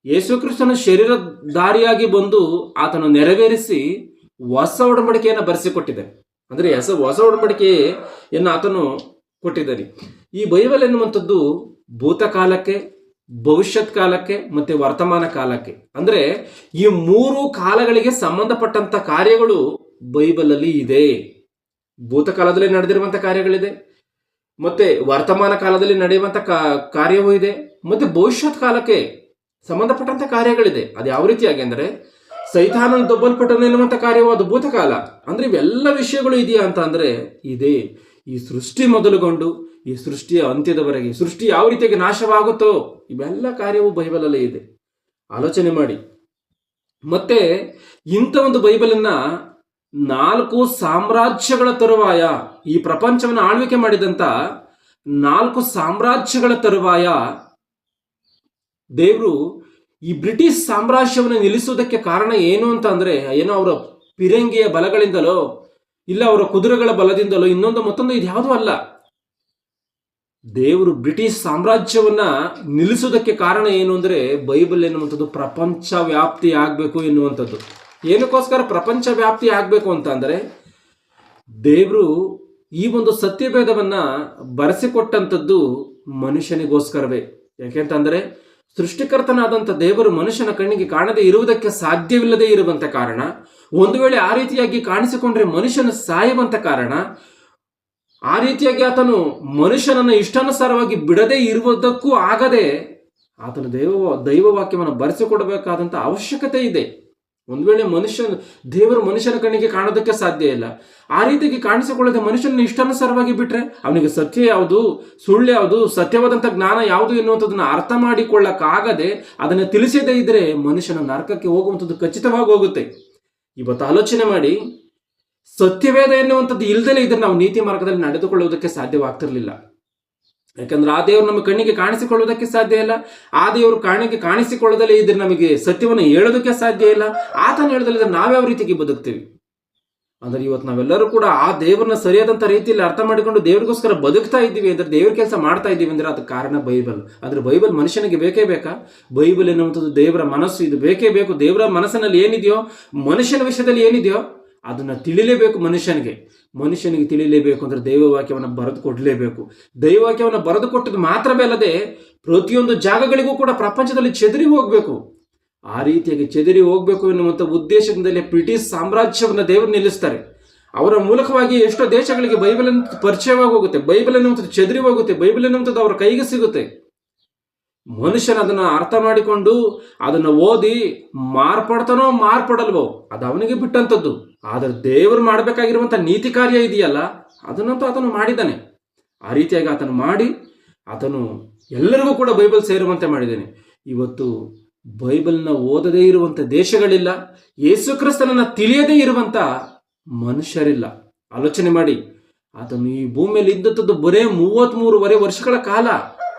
ಯೇಸು ಕ್ರಿಸ್ತನ ಶರೀರಧಾರಿಯಾಗಿ ಬಂದು ಆತನು ನೆರವೇರಿಸಿ ಹೊಸ ಒಡಂಬಡಿಕೆಯನ್ನು ಬರೆಸಿಕೊಟ್ಟಿದೆ. ಅಂದ್ರೆ ಹೊಸ ಒಡಂಬಡಿಕೆಯನ್ನು ಆತನು ಕೊಟ್ಟಿದ್ದಾನೆ. ಈ ಬೈಬಲ್ ಎನ್ನುವಂಥದ್ದು ಭೂತಕಾಲಕ್ಕೆ, ಭವಿಷ್ಯತ್ ಕಾಲಕ್ಕೆ ಮತ್ತೆ ವರ್ತಮಾನ ಕಾಲಕ್ಕೆ, ಅಂದ್ರೆ ಈ 3 ಕಾಲಗಳಿಗೆ ಸಂಬಂಧಪಟ್ಟಂತ ಕಾರ್ಯಗಳು ಬೈಬಲ್ ಅಲ್ಲಿ ಇದೆ. ಭೂತಕಾಲದಲ್ಲಿ ನಡೆದಿರುವಂತ ಕಾರ್ಯಗಳಿದೆ, ಮತ್ತೆ ವರ್ತಮಾನ ಕಾಲದಲ್ಲಿ ನಡೆಯುವಂತ ಕಾರ್ಯವೂ ಇದೆ, ಮತ್ತೆ ಭವಿಷ್ಯತ್ ಕಾಲಕ್ಕೆ ಸಂಬಂಧಪಟ್ಟಂತ ಕಾರ್ಯಗಳಿದೆ. ಅದು ಯಾವ ರೀತಿಯಾಗಿ ಅಂದ್ರೆ ಸೈತಾನನ ದೊಬ್ಬಲ್ಪಟ್ಟನು ಎನ್ನುವಂತ ಕಾರ್ಯವು ಅದು ಭೂತಕಾಲ. ಅಂದ್ರೆ ಇವೆಲ್ಲ ವಿಷಯಗಳು ಇದೆಯಾ ಅಂತ ಅಂದ್ರೆ ಇದೆ. ಈ ಸೃಷ್ಟಿ ಮೊದಲುಗೊಂಡು ಈ ಸೃಷ್ಟಿಯ ಅಂತ್ಯದವರೆಗೆ, ಸೃಷ್ಟಿ ಯಾವ ರೀತಿಯಾಗಿ ನಾಶವಾಗುತ್ತೋ ಇವೆಲ್ಲ ಕಾರ್ಯವು ಬೈಬಲಲ್ಲೇ ಇದೆ. ಆಲೋಚನೆ ಮಾಡಿ. ಮತ್ತೆ ಇಂಥ ಒಂದು ಬೈಬಲನ್ನ 4 ಸಾಮ್ರಾಜ್ಯಗಳ ತರುವಾಯ, ಈ ಪ್ರಪಂಚವನ್ನು ಆಳ್ವಿಕೆ ಮಾಡಿದಂತ 4 ಸಾಮ್ರಾಜ್ಯಗಳ ತರುವಾಯ ದೇವರು ಈ ಬ್ರಿಟಿಷ್ ಸಾಮ್ರಾಜ್ಯವನ್ನು ನಿಲ್ಲಿಸುವುದಕ್ಕೆ ಕಾರಣ ಏನು ಅಂತ ಅಂದ್ರೆ, ಏನೋ ಅವರ ಪಿರಂಗಿಯ ಬಲಗಳಿಂದಲೋ ಇಲ್ಲ ಅವರ ಕುದುರೆಗಳ ಬಲದಿಂದಲೋ ಇನ್ನೊಂದು ಮತ್ತೊಂದು ಇದ್ಯಾವುದೂ ಅಲ್ಲ. ದೇವರು ಬ್ರಿಟಿಷ್ ಸಾಮ್ರಾಜ್ಯವನ್ನ ನಿಲ್ಲಿಸುವುದಕ್ಕೆ ಕಾರಣ ಏನು ಅಂದ್ರೆ ಬೈಬಲ್ ಎನ್ನುವಂಥದ್ದು ಪ್ರಪಂಚ ವ್ಯಾಪ್ತಿ ಆಗ್ಬೇಕು ಎನ್ನುವಂಥದ್ದು. ಏನಕ್ಕೋಸ್ಕರ ಪ್ರಪಂಚ ವ್ಯಾಪ್ತಿ ಆಗ್ಬೇಕು ಅಂತ ಅಂದ್ರೆ ದೇವರು ಈ ಒಂದು ಸತ್ಯಭೇದವನ್ನ ಬರೆಸಿಕೊಟ್ಟಂಥದ್ದು ಮನುಷ್ಯನಿಗೋಸ್ಕರವೇ. ಯಾಕೆಂತಂದ್ರೆ ಸೃಷ್ಟಿಕರ್ತನಾದಂಥ ದೇವರು ಮನುಷ್ಯನ ಕಣ್ಣಿಗೆ ಕಾಣದೇ ಇರುವುದಕ್ಕೆ ಸಾಧ್ಯವಿಲ್ಲದೆ ಇರುವಂತ ಕಾರಣ, ಒಂದು ವೇಳೆ ಆ ರೀತಿಯಾಗಿ ಕಾಣಿಸಿಕೊಂಡ್ರೆ ಮನುಷ್ಯನ ಸಾಯುವಂತ ಕಾರಣ, ಆ ರೀತಿಯಾಗಿ ಆತನು ಮನುಷ್ಯನನ್ನು ಇಷ್ಟಾನುಸಾರವಾಗಿ ಬಿಡದೇ ಇರುವುದಕ್ಕೂ ಆಗದೆ ಆತನ ದೈವ ವಾಕ್ಯವನ್ನು ಬರೆಸಿಕೊಡಬೇಕಾದಂತ ಅವಶ್ಯಕತೆ ಇದೆ. ಒಂದು ವೇಳೆ ದೇವರು ಮನುಷ್ಯನ ಕಣ್ಣಿಗೆ ಕಾಣೋದಕ್ಕೆ ಸಾಧ್ಯ ಇಲ್ಲ, ಆ ರೀತಿಯಾಗಿ ಕಾಣಿಸಿಕೊಳ್ಳದೆ ಮನುಷ್ಯನ ಇಷ್ಟಾನುಸಾರವಾಗಿ ಬಿಟ್ರೆ ಅವನಿಗೆ ಸತ್ಯ ಯಾವುದು, ಸುಳ್ಳು ಯಾವುದು, ಸತ್ಯವಾದಂಥ ಜ್ಞಾನ ಯಾವುದು ಎನ್ನುವಂಥದ್ದನ್ನ ಅರ್ಥ ಮಾಡಿಕೊಳ್ಳಕ್ಕಾಗದೆ ಅದನ್ನು ತಿಳಿಸದೇ ಇದ್ರೆ ಮನುಷ್ಯನ ನರಕಕ್ಕೆ ಹೋಗುವಂಥದ್ದು ಖಚಿತವಾಗಿ ಹೋಗುತ್ತೆ. ಇವತ್ತು ಆಲೋಚನೆ ಮಾಡಿ, ಸತ್ಯವೇದ ಎನ್ನುವಂಥದ್ದು ಇಲ್ದಲೇ ಇದ್ರೆ ನಾವು ನೀತಿ ಮಾರ್ಗದಲ್ಲಿ ನಡೆದುಕೊಳ್ಳುವುದಕ್ಕೆ ಸಾಧ್ಯವಾಗ್ತಿರ್ಲಿಲ್ಲ. ಯಾಕಂದ್ರೆ ಆ ದೇವರು ನಮ್ಮ ಕಣ್ಣಿಗೆ ಕಾಣಿಸಿಕೊಳ್ಳುವುದಕ್ಕೆ ಸಾಧ್ಯ ಇಲ್ಲ. ಆ ದೇವರು ಕಣ್ಣಿಗೆ ಕಾಣಿಸಿಕೊಳ್ಳದಲ್ಲೇ ಇದ್ರೆ ನಮಗೆ ಸತ್ಯವನ್ನು ಹೇಳೋದಕ್ಕೆ ಸಾಧ್ಯ ಇಲ್ಲ. ಆತನ ಹೇಳದಲ್ಲಿದ್ರೆ ನಾವ್ಯಾವ ರೀತಿಗೆ ಬದುಕ್ತೀವಿ? ಅಂದ್ರೆ ಇವತ್ತು ನಾವೆಲ್ಲರೂ ಕೂಡ ಆ ದೇವರನ್ನ ಸರಿಯಾದಂಥ ರೀತಿಯಲ್ಲಿ ಅರ್ಥ ಮಾಡಿಕೊಂಡು ದೇವರಿಗೋಸ್ಕರ ಬದುಕ್ತಾ ಇದ್ದೀವಿ ಅಂದ್ರೆ, ದೇವ್ರ ಕೆಲಸ ಮಾಡ್ತಾ ಇದ್ದೀವಿ ಅಂದ್ರೆ ಅದಕ್ಕೆ ಕಾರಣ ಬೈಬಲ್. ಅಂದ್ರೆ ಬೈಬಲ್ ಮನುಷ್ಯನಿಗೆ ಬೇಕೇ ಬೇಕಾ? ಬೈಬಲ್ ಎನ್ನುವಂಥದ್ದು ದೇವರ ಮನಸ್ಸು, ಇದು ಬೇಕೇ ಬೇಕು. ದೇವರ ಮನಸ್ಸಿನಲ್ಲಿ ಏನಿದೆಯೋ, ಮನುಷ್ಯನ ವಿಷಯದಲ್ಲಿ ಏನಿದೆಯೋ ಅದನ್ನ ತಿಳಿಲೇಬೇಕು. ಮನುಷ್ಯನಿಗೆ ತಿಳಿಲೇಬೇಕು ಅಂದ್ರೆ ದೈವವಾಕ್ಯವನ್ನು ಬರೆದು ಕೊಡಲೇಬೇಕು. ದೈವವಾಕ್ಯವನ್ನು ಬರೆದು ಕೊಟ್ಟದ್ದು ಮಾತ್ರವೇ ಅಲ್ಲದೆ ಪ್ರತಿಯೊಂದು ಜಾಗಗಳಿಗೂ ಕೂಡ ಪ್ರಪಂಚದಲ್ಲಿ ಚೆದರಿ ಹೋಗ್ಬೇಕು. ಆ ರೀತಿಯಾಗಿ ಚೆದರಿ ಹೋಗ್ಬೇಕು ಎನ್ನುವಂಥ ಉದ್ದೇಶದಿಂದಲೇ ಬ್ರಿಟಿಷ್ ಸಾಮ್ರಾಜ್ಯವನ್ನು ದೇವರು ನಿಲ್ಲಿಸ್ತಾರೆ. ಅವರ ಮೂಲಕವಾಗಿ ಎಷ್ಟೋ ದೇಶಗಳಿಗೆ ಬೈಬಲ್ ಪರಿಚಯವಾಗಿ ಹೋಗುತ್ತೆ, ಬೈಬಲ್ ಎನ್ನುವಂಥದ್ದು ಚೆದರಿ ಹೋಗುತ್ತೆ, ಬೈಬಲ್ ಎನ್ನುವಂಥದ್ದು ಅವರ ಕೈಗೆ ಸಿಗುತ್ತೆ. ಮನುಷ್ಯನ ಅದನ್ನ ಅರ್ಥ ಮಾಡಿಕೊಂಡು ಅದನ್ನ ಓದಿ ಮಾರ್ಪಡ್ತಾನೋ ಮಾರ್ಪಡಲ್ವೋ ಅದು ಅವನಿಗೆ ಬಿಟ್ಟಂಥದ್ದು. ಆದ್ರೆ ದೇವರು ಮಾಡಬೇಕಾಗಿರುವಂತ ನೀತಿ ಕಾರ್ಯ ಇದೆಯಲ್ಲ, ಅದನ್ನಂತೂ ಆತನು ಮಾಡಿದ್ದಾನೆ. ಆ ರೀತಿಯಾಗಿ ಆತನು ಮಾಡಿ ಆತನು ಎಲ್ಲರಿಗೂ ಕೂಡ ಬೈಬಲ್ ಸೇರುವಂತೆ ಮಾಡಿದ್ದಾನೆ. ಇವತ್ತು ಬೈಬಲ್ನ ಓದದೇ ಇರುವಂತ ದೇಶಗಳಿಲ್ಲ, ಯೇಸು ಕ್ರಿಸ್ತನನ್ನ ತಿಳಿಯದೇ ಇರುವಂತ ಮನುಷ್ಯರಿಲ್ಲ. ಆಲೋಚನೆ ಮಾಡಿ, ಆತನು ಈ ಭೂಮಿಯಲ್ಲಿ ಇದ್ದದ್ದು ಬರೇ 33 ವರ್ಷಗಳ ಕಾಲ.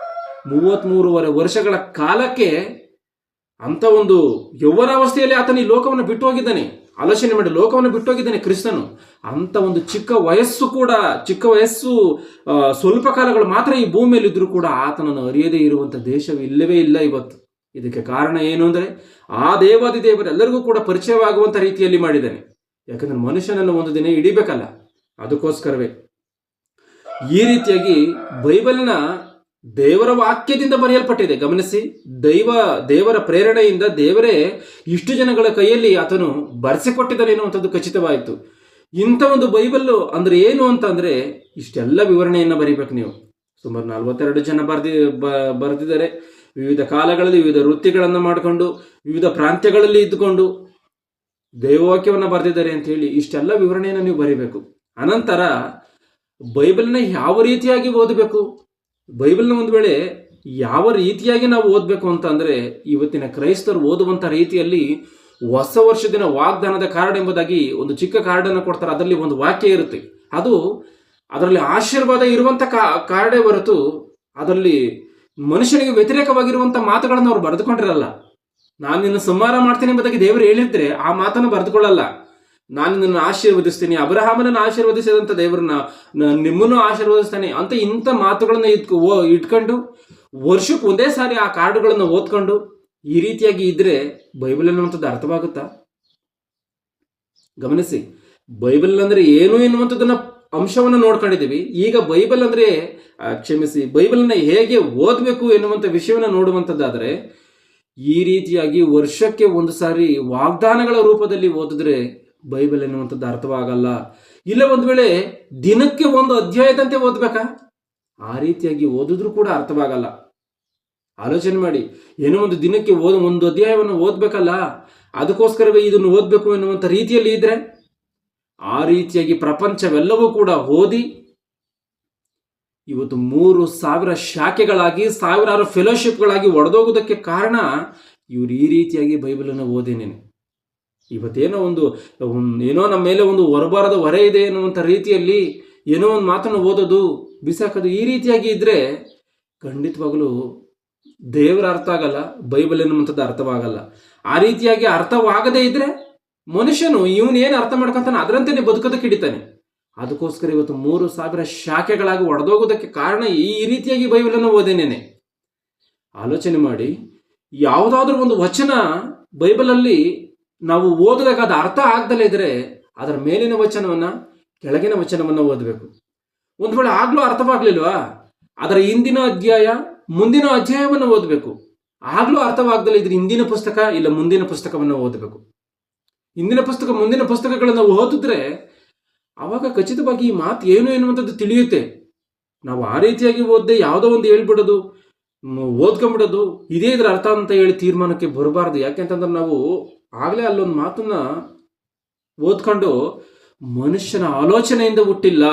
33 ವರ್ಷಗಳ ಕಾಲಕ್ಕೆ ಅಂತ ಒಂದು ಯೌವನಾವಸ್ಥೆಯಲ್ಲಿ ಆತನು ಈ ಲೋಕವನ್ನು ಬಿಟ್ಟು ಹೋಗಿದ್ದಾನೆ. ಆಲೋಚನೆ ಮಾಡಿ, ಲೋಕವನ್ನು ಬಿಟ್ಟು ಹೋಗಿದ್ದಾನೆ ಕ್ರಿಸ್ತನು. ಅಂತ ಒಂದು ಚಿಕ್ಕ ವಯಸ್ಸು ಸ್ವಲ್ಪ ಕಾಲಗಳು ಮಾತ್ರ ಈ ಭೂಮಿಯಲ್ಲಿ ಇದ್ರೂ ಕೂಡ ಆತನನ್ನು ಅರಿಯದೇ ಇರುವಂತ ದೇಶವೇ ಇಲ್ಲವೇ ಇಲ್ಲ ಇವತ್ತು. ಇದಕ್ಕೆ ಕಾರಣ ಏನು ಅಂದ್ರೆ ಆ ದೇವಾದಿ ದೇವರೆಲ್ಲರಿಗೂ ಕೂಡ ಪರಿಚಯವಾಗುವಂತ ರೀತಿಯಲ್ಲಿ ಮಾಡಿದ್ದಾನೆ. ಯಾಕಂದ್ರೆ ಮನುಷ್ಯನನ್ನು ಒಂದು ದಿನ ಹಿಡಿಬೇಕಲ್ಲ, ಅದಕ್ಕೋಸ್ಕರವೇ ಈ ರೀತಿಯಾಗಿ ಬೈಬಲ್ನ ದೇವರ ವಾಕ್ಯದಿಂದ ಬರೆಯಲ್ಪಟ್ಟಿದೆ. ಗಮನಿಸಿ, ದೇವರ ಪ್ರೇರಣೆಯಿಂದ ದೇವರೇ ಇಷ್ಟು ಜನಗಳ ಕೈಯಲ್ಲಿ ಆತನು ಬರೆಸಿಕೊಟ್ಟಿದ್ದಾನೆ ಎನ್ನುವಂಥದ್ದು ಖಚಿತವಾಯಿತು. ಇಂಥ ಒಂದು ಬೈಬಲ್ಲು ಅಂದ್ರೆ ಏನು ಅಂತ ಅಂದ್ರೆ ಇಷ್ಟೆಲ್ಲ ವಿವರಣೆಯನ್ನು ಬರೀಬೇಕು ನೀವು. ಸುಮಾರು 42 ಜನ ಬರೆದಿದ್ದಾರೆ. ವಿವಿಧ ಕಾಲಗಳಲ್ಲಿ ವಿವಿಧ ವೃತ್ತಿಗಳನ್ನು ಮಾಡಿಕೊಂಡು ವಿವಿಧ ಪ್ರಾಂತ್ಯಗಳಲ್ಲಿ ಇದ್ದುಕೊಂಡು ದೇವವಾಕ್ಯವನ್ನು ಬರೆದಿದ್ದಾರೆ ಅಂತ ಹೇಳಿ ಇಷ್ಟೆಲ್ಲ ವಿವರಣೆಯನ್ನು ನೀವು ಬರೀಬೇಕು. ಅನಂತರ ಬೈಬಲ್ನ ಯಾವ ರೀತಿಯಾಗಿ ಓದಬೇಕು, ಬೈಬಲ್ನ ಒಂದು ವೇಳೆ ಯಾವ ರೀತಿಯಾಗಿ ನಾವು ಓದಬೇಕು ಅಂತ ಅಂದ್ರೆ ಇವತ್ತಿನ ಕ್ರೈಸ್ತರು ಓದುವಂತ ರೀತಿಯಲ್ಲಿ ಹೊಸ ವರ್ಷದಿನ ವಾಗ್ದಾನದ ಕಾರ್ಡ್ ಎಂಬುದಾಗಿ ಒಂದು ಚಿಕ್ಕ ಕಾರ್ಡನ್ನು ಕೊಡ್ತಾರೆ. ಅದರಲ್ಲಿ ಒಂದು ವಾಕ್ಯ ಇರುತ್ತೆ. ಅದು ಅದರಲ್ಲಿ ಆಶೀರ್ವಾದ ಇರುವಂಥ ಕಾರ್ಡೇ ಹೊರತು ಅದರಲ್ಲಿ ಮನುಷ್ಯನಿಗೆ ವ್ಯತಿರೇಕವಾಗಿರುವಂಥ ಮಾತುಗಳನ್ನು ಅವ್ರು ಬರೆದುಕೊಂಡಿರಲ್ಲ. ನಾನು ನಿನ್ನ ಸಂಹಾರ ಮಾಡ್ತೀನಿ ಎಂಬುದಾಗಿ ದೇವರು ಹೇಳಿದ್ರೆ ಆ ಮಾತನ್ನು ಬರೆದುಕೊಳ್ಳಲ್ಲ. ನಾನು ನಿನ್ನನ್ನು ಆಶೀರ್ವದಿಸ್ತೀನಿ, ಅಬ್ರಹಾಮನನ್ನು ಆಶೀರ್ವದಿಸಿದಂಥ ದೇವರನ್ನ ನಿಮ್ಮನ್ನು ಆಶೀರ್ವದಿಸ್ತಾನೆ ಅಂತ ಇಂಥ ಮಾತುಗಳನ್ನು ಇಟ್ಕೊಂಡು ವರ್ಷಕ್ಕೆ ಒಂದೇ ಸಾರಿ ಆ ಕಾರ್ಡುಗಳನ್ನು ಓದ್ಕೊಂಡು ಈ ರೀತಿಯಾಗಿ ಇದ್ರೆ ಬೈಬಲ್ ಅನ್ನುವಂಥದ್ದು ಅರ್ಥವಾಗುತ್ತಾ? ಗಮನಿಸಿ, ಬೈಬಲ್ ಅಂದ್ರೆ ಏನು ಎನ್ನುವಂಥದ್ದನ್ನ ಅಂಶವನ್ನು ನೋಡ್ಕೊಂಡಿದ್ದೀವಿ. ಈಗ ಬೈಬಲ್ ಅಂದ್ರೆ ಬೈಬಲ್ನ ಹೇಗೆ ಓದಬೇಕು ಎನ್ನುವಂಥ ವಿಷಯವನ್ನು ನೋಡುವಂಥದ್ದಾದರೆ ಈ ರೀತಿಯಾಗಿ ವರ್ಷಕ್ಕೆ ಒಂದು ಸಾರಿ ವಾಗ್ದಾನಗಳ ರೂಪದಲ್ಲಿ ಓದಿದ್ರೆ ಬೈಬಲ್ ಎನ್ನುವಂಥದ್ದು ಅರ್ಥವಾಗಲ್ಲ. ಇಲ್ಲ ಒಂದು ವೇಳೆ ದಿನಕ್ಕೆ ಒಂದು ಅಧ್ಯಾಯದಂತೆ ಓದ್ಬೇಕಾ? ಆ ರೀತಿಯಾಗಿ ಓದಿದ್ರೂ ಕೂಡ ಅರ್ಥವಾಗಲ್ಲ. ಆಲೋಚನೆ ಮಾಡಿ, ಏನೋ ಒಂದು ದಿನಕ್ಕೆ ಒಂದು ಅಧ್ಯಾಯವನ್ನು ಓದ್ಬೇಕಲ್ಲ, ಅದಕ್ಕೋಸ್ಕರವೇ ಇದನ್ನು ಓದಬೇಕು ಎನ್ನುವಂಥ ರೀತಿಯಲ್ಲಿ ಇದ್ರೆ ಆ ರೀತಿಯಾಗಿ ಪ್ರಪಂಚವೆಲ್ಲವೂ ಕೂಡ ಓದಿ ಇವತ್ತು 3,000 ಶಾಖೆಗಳಾಗಿ ಸಾವಿರಾರು ಫೆಲೋಶಿಪ್ಗಳಾಗಿ ಒಡೆದೋಗೋದಕ್ಕೆ ಕಾರಣ ಇವರು ಈ ರೀತಿಯಾಗಿ ಬೈಬಲನ್ನು ಓದೇನೇನೆ. ಇವತ್ತೇನೋ ಏನೋ ನಮ್ಮ ಮೇಲೆ ಒಂದು ಹೊರಬಾರದ ಹೊರೆ ಇದೆ ಎನ್ನುವಂಥ ರೀತಿಯಲ್ಲಿ ಏನೋ ಒಂದು ಮಾತನ್ನು ಓದೋದು ಬಿಸಾಕೋದು ಈ ರೀತಿಯಾಗಿ ಇದ್ರೆ ಖಂಡಿತವಾಗಲೂ ದೇವರ ಅರ್ಥ ಆಗಲ್ಲ, ಬೈಬಲ್ ಎನ್ನುವಂಥದ್ದು ಅರ್ಥವಾಗಲ್ಲ. ಆ ರೀತಿಯಾಗಿ ಅರ್ಥವಾಗದೇ ಇದ್ರೆ ಮನುಷ್ಯನು ಇವನೇನು ಅರ್ಥ ಮಾಡ್ಕೊಂತಾನೆ ಅದರಂತೆಯೇ ಬದುಕೋದಕ್ಕೆ ಹಿಡಿತಾನೆ. ಅದಕ್ಕೋಸ್ಕರ ಇವತ್ತು 3,000 ಶಾಖೆಗಳಾಗಿ ಒಡೆದೋಗೋದಕ್ಕೆ ಕಾರಣ ಈ ರೀತಿಯಾಗಿ ಬೈಬಲನ್ನು ಓದೇನೇನೆ. ಆಲೋಚನೆ ಮಾಡಿ, ಯಾವುದಾದ್ರೂ ಒಂದು ವಚನ ಬೈಬಲಲ್ಲಿ ನಾವು ಓದಿದಾಗ ಅದು ಅರ್ಥ ಆಗ್ದಲೇ ಇದ್ರೆ ಅದರ ಮೇಲಿನ ವಚನವನ್ನ ಕೆಳಗಿನ ವಚನವನ್ನ ಓದಬೇಕು. ಒಂದು ವೇಳೆ ಆಗ್ಲೂ ಅರ್ಥವಾಗ್ಲಿಲ್ವಾ, ಅದರ ಹಿಂದಿನ ಅಧ್ಯಾಯ ಮುಂದಿನ ಅಧ್ಯಾಯವನ್ನು ಓದಬೇಕು. ಆಗ್ಲೂ ಅರ್ಥವಾಗ್ದಲೇ ಇದ್ರೆ ಹಿಂದಿನ ಪುಸ್ತಕ ಇಲ್ಲ ಮುಂದಿನ ಪುಸ್ತಕವನ್ನು ಓದಬೇಕು. ಹಿಂದಿನ ಪುಸ್ತಕ ಮುಂದಿನ ಪುಸ್ತಕಗಳನ್ನು ಓದಿದ್ರೆ ಆವಾಗ ಖಚಿತವಾಗಿ ಈ ಮಾತು ಏನು ಎನ್ನುವಂಥದ್ದು ತಿಳಿಯುತ್ತೆ. ನಾವು ಆ ರೀತಿಯಾಗಿ ಓದದೆ ಯಾವುದೋ ಒಂದು ಹೇಳ್ಬಿಡೋದು, ಓದ್ಕೊಂಡ್ಬಿಡೋದು, ಇದೇ ಇದ್ರ ಅರ್ಥ ಅಂತ ಹೇಳಿ ತೀರ್ಮಾನಕ್ಕೆ ಬರಬಾರ್ದು. ಯಾಕೆಂತಂದ್ರೆ ನಾವು ಆಗಲೇ ಅಲ್ಲೊಂದು ಮಾತನ್ನ ಓದ್ಕೊಂಡು ಮನುಷ್ಯನ ಆಲೋಚನೆಯಿಂದ ಹುಟ್ಟಿಲ್ಲ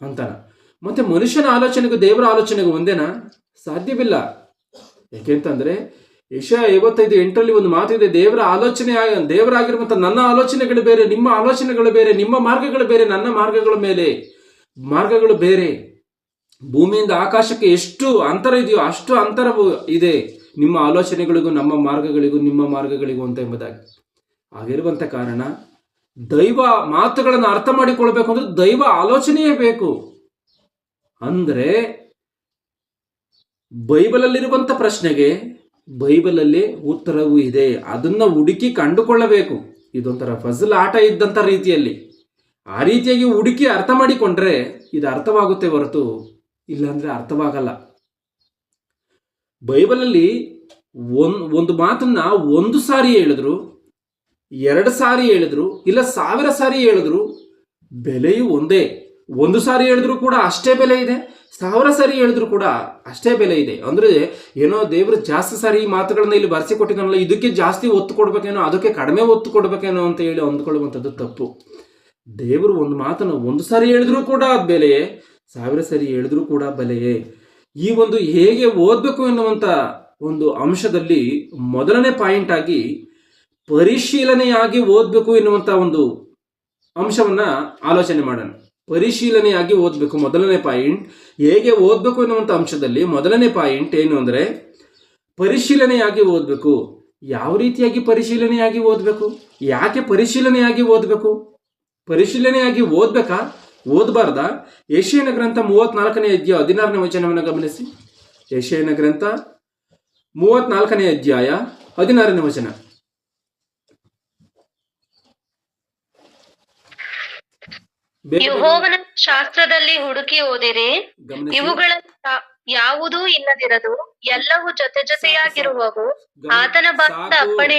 ಅಂತಾನ. ಮತ್ತೆ ಮನುಷ್ಯನ ಆಲೋಚನೆಗೂ ದೇವರ ಆಲೋಚನೆಗೂ ಒಂದೇನಾ? ಸಾಧ್ಯವಿಲ್ಲ. ಯಾಕೆಂತಂದ್ರೆ ಯೆಶಾಯ 55:8 ಒಂದು ಮಾತಿದೆ, ದೇವರಾಗಿರುವಂತ ನನ್ನ ಆಲೋಚನೆಗಳು ಬೇರೆ, ನಿಮ್ಮ ಆಲೋಚನೆಗಳು ಬೇರೆ, ನಿಮ್ಮ ಮಾರ್ಗಗಳು ಬೇರೆ, ನನ್ನ ಮಾರ್ಗಗಳು ಬೇರೆ. ಭೂಮಿಯಿಂದ ಆಕಾಶಕ್ಕೆ ಎಷ್ಟು ಅಂತರ ಇದೆಯೋ ಅಷ್ಟು ಅಂತರವು ಇದೆ ನಿಮ್ಮ ಆಲೋಚನೆಗಳಿಗೂ ನಮ್ಮ ಮಾರ್ಗಗಳಿಗೂ ನಿಮ್ಮ ಮಾರ್ಗಗಳಿಗೂ ಅಂತ ಎಂಬುದಾಗಿ. ಆಗಿರುವಂತ ಕಾರಣ ದೈವ ಮಾತುಗಳನ್ನು ಅರ್ಥ ಮಾಡಿಕೊಳ್ಬೇಕು ಅಂದ್ರೆ ದೈವ ಆಲೋಚನೆಯೇ ಬೇಕು. ಅಂದ್ರೆ ಬೈಬಲಲ್ಲಿರುವಂತ ಪ್ರಶ್ನೆಗೆ ಬೈಬಲಲ್ಲಿ ಉತ್ತರವೂ ಇದೆ, ಅದನ್ನ ಹುಡುಕಿ ಕಂಡುಕೊಳ್ಳಬೇಕು. ಇದೊಂಥರ ಫಜಲ್ ಆಟ ಇದ್ದಂಥ ರೀತಿಯಲ್ಲಿ ಆ ರೀತಿಯಾಗಿ ಹುಡುಕಿ ಅರ್ಥ ಮಾಡಿಕೊಂಡ್ರೆ ಇದು ಅರ್ಥವಾಗುತ್ತೆ ಹೊರತು ಇಲ್ಲಾಂದ್ರೆ ಅರ್ಥವಾಗಲ್ಲ. ಬೈಬಲಲ್ಲಿ ಒಂದು ಮಾತನ್ನ 1 ಸಾರಿ ಹೇಳಿದ್ರು, 2 ಸಾರಿ ಹೇಳಿದ್ರು, ಇಲ್ಲ 1000 ಸಾರಿ ಹೇಳಿದ್ರು ಬೆಲೆಯು ಒಂದೇ. 1 ಸಾರಿ ಹೇಳಿದ್ರು ಕೂಡ ಅಷ್ಟೇ ಬೆಲೆ ಇದೆ, 1000 ಸಾರಿ ಹೇಳಿದ್ರು ಕೂಡ ಅಷ್ಟೇ ಬೆಲೆ ಇದೆ. ಅಂದ್ರೆ ಏನೋ ದೇವರು ಜಾಸ್ತಿ ಸಾರಿ ಈ ಮಾತುಗಳನ್ನ ಇಲ್ಲಿ ಬರೆಸಿ ಕೊಟ್ಟಿದ್ದಾನಲ್ಲ, ಇದಕ್ಕೆ ಜಾಸ್ತಿ ಒತ್ತು ಕೊಡ್ಬೇಕೇನೋ, ಅದಕ್ಕೆ ಕಡಿಮೆ ಒತ್ತು ಕೊಡ್ಬೇಕೇನೋ ಅಂತ ಹೇಳಿ ಅಂದ್ಕೊಳ್ಳುವಂಥದ್ದು ತಪ್ಪು. ದೇವರು ಒಂದು ಮಾತನ್ನು 1 ಸಾರಿ ಹೇಳಿದ್ರು ಕೂಡ ಅದು ಬೆಲೆಯೇ, 1000 ಸಾರಿ ಹೇಳಿದ್ರು ಕೂಡ ಬೆಲೆಯೇ. ಈ ಒಂದು ಹೇಗೆ ಓದಬೇಕು ಎನ್ನುವಂತ ಒಂದು ಅಂಶದಲ್ಲಿ ಮೊದಲನೇ ಪಾಯಿಂಟ್ ಆಗಿ ಪರಿಶೀಲನೆಯಾಗಿ ಓದಬೇಕು ಎನ್ನುವಂತ ಒಂದು ಅಂಶವನ್ನ ಆಲೋಚನೆ ಮಾಡೋಣ. ಪರಿಶೀಲನೆಯಾಗಿ ಓದಬೇಕು ಮೊದಲನೇ ಪಾಯಿಂಟ್. ಹೇಗೆ ಓದಬೇಕು ಎನ್ನುವಂತ ಅಂಶದಲ್ಲಿ ಮೊದಲನೇ ಪಾಯಿಂಟ್ ಏನು ಅಂದ್ರೆ ಪರಿಶೀಲನೆಯಾಗಿ ಓದಬೇಕು. ಯಾವ ರೀತಿಯಾಗಿ ಪರಿಶೀಲನೆಯಾಗಿ ಓದಬೇಕು? ಯಾಕೆ ಪರಿಶೀಲನೆಯಾಗಿ ಓದಬೇಕು? ಪರಿಶೀಲನೆಯಾಗಿ ಓದ್ಬೇಕಾ ಓದಬಾರ್ದ? ಯೆಶಾಯನ ಗ್ರಂಥ 34ನೇ ಅಧ್ಯಾಯ 16ನೇ ವಚನವನ್ನು ಗಮನಿಸಿ. ಯೆಶಾಯನ ಗ್ರಂಥ 34ನೇ ಅಧ್ಯಾಯ 16ನೇ ವಚನ. ಯೆಹೋವನ ಶಾಸ್ತ್ರದಲ್ಲಿ ಹುಡುಕಿ ಓದಿರಿ, ಇವುಗಳಲ್ಲಿ ಯಾವುದೂ ಇಲ್ಲದಿರದು, ಎಲ್ಲವೂ ಜೊತೆಯಾಗಿರುವವು, ಆತನ ಭಕ್ತ ಅಪ್ಪಣೆ.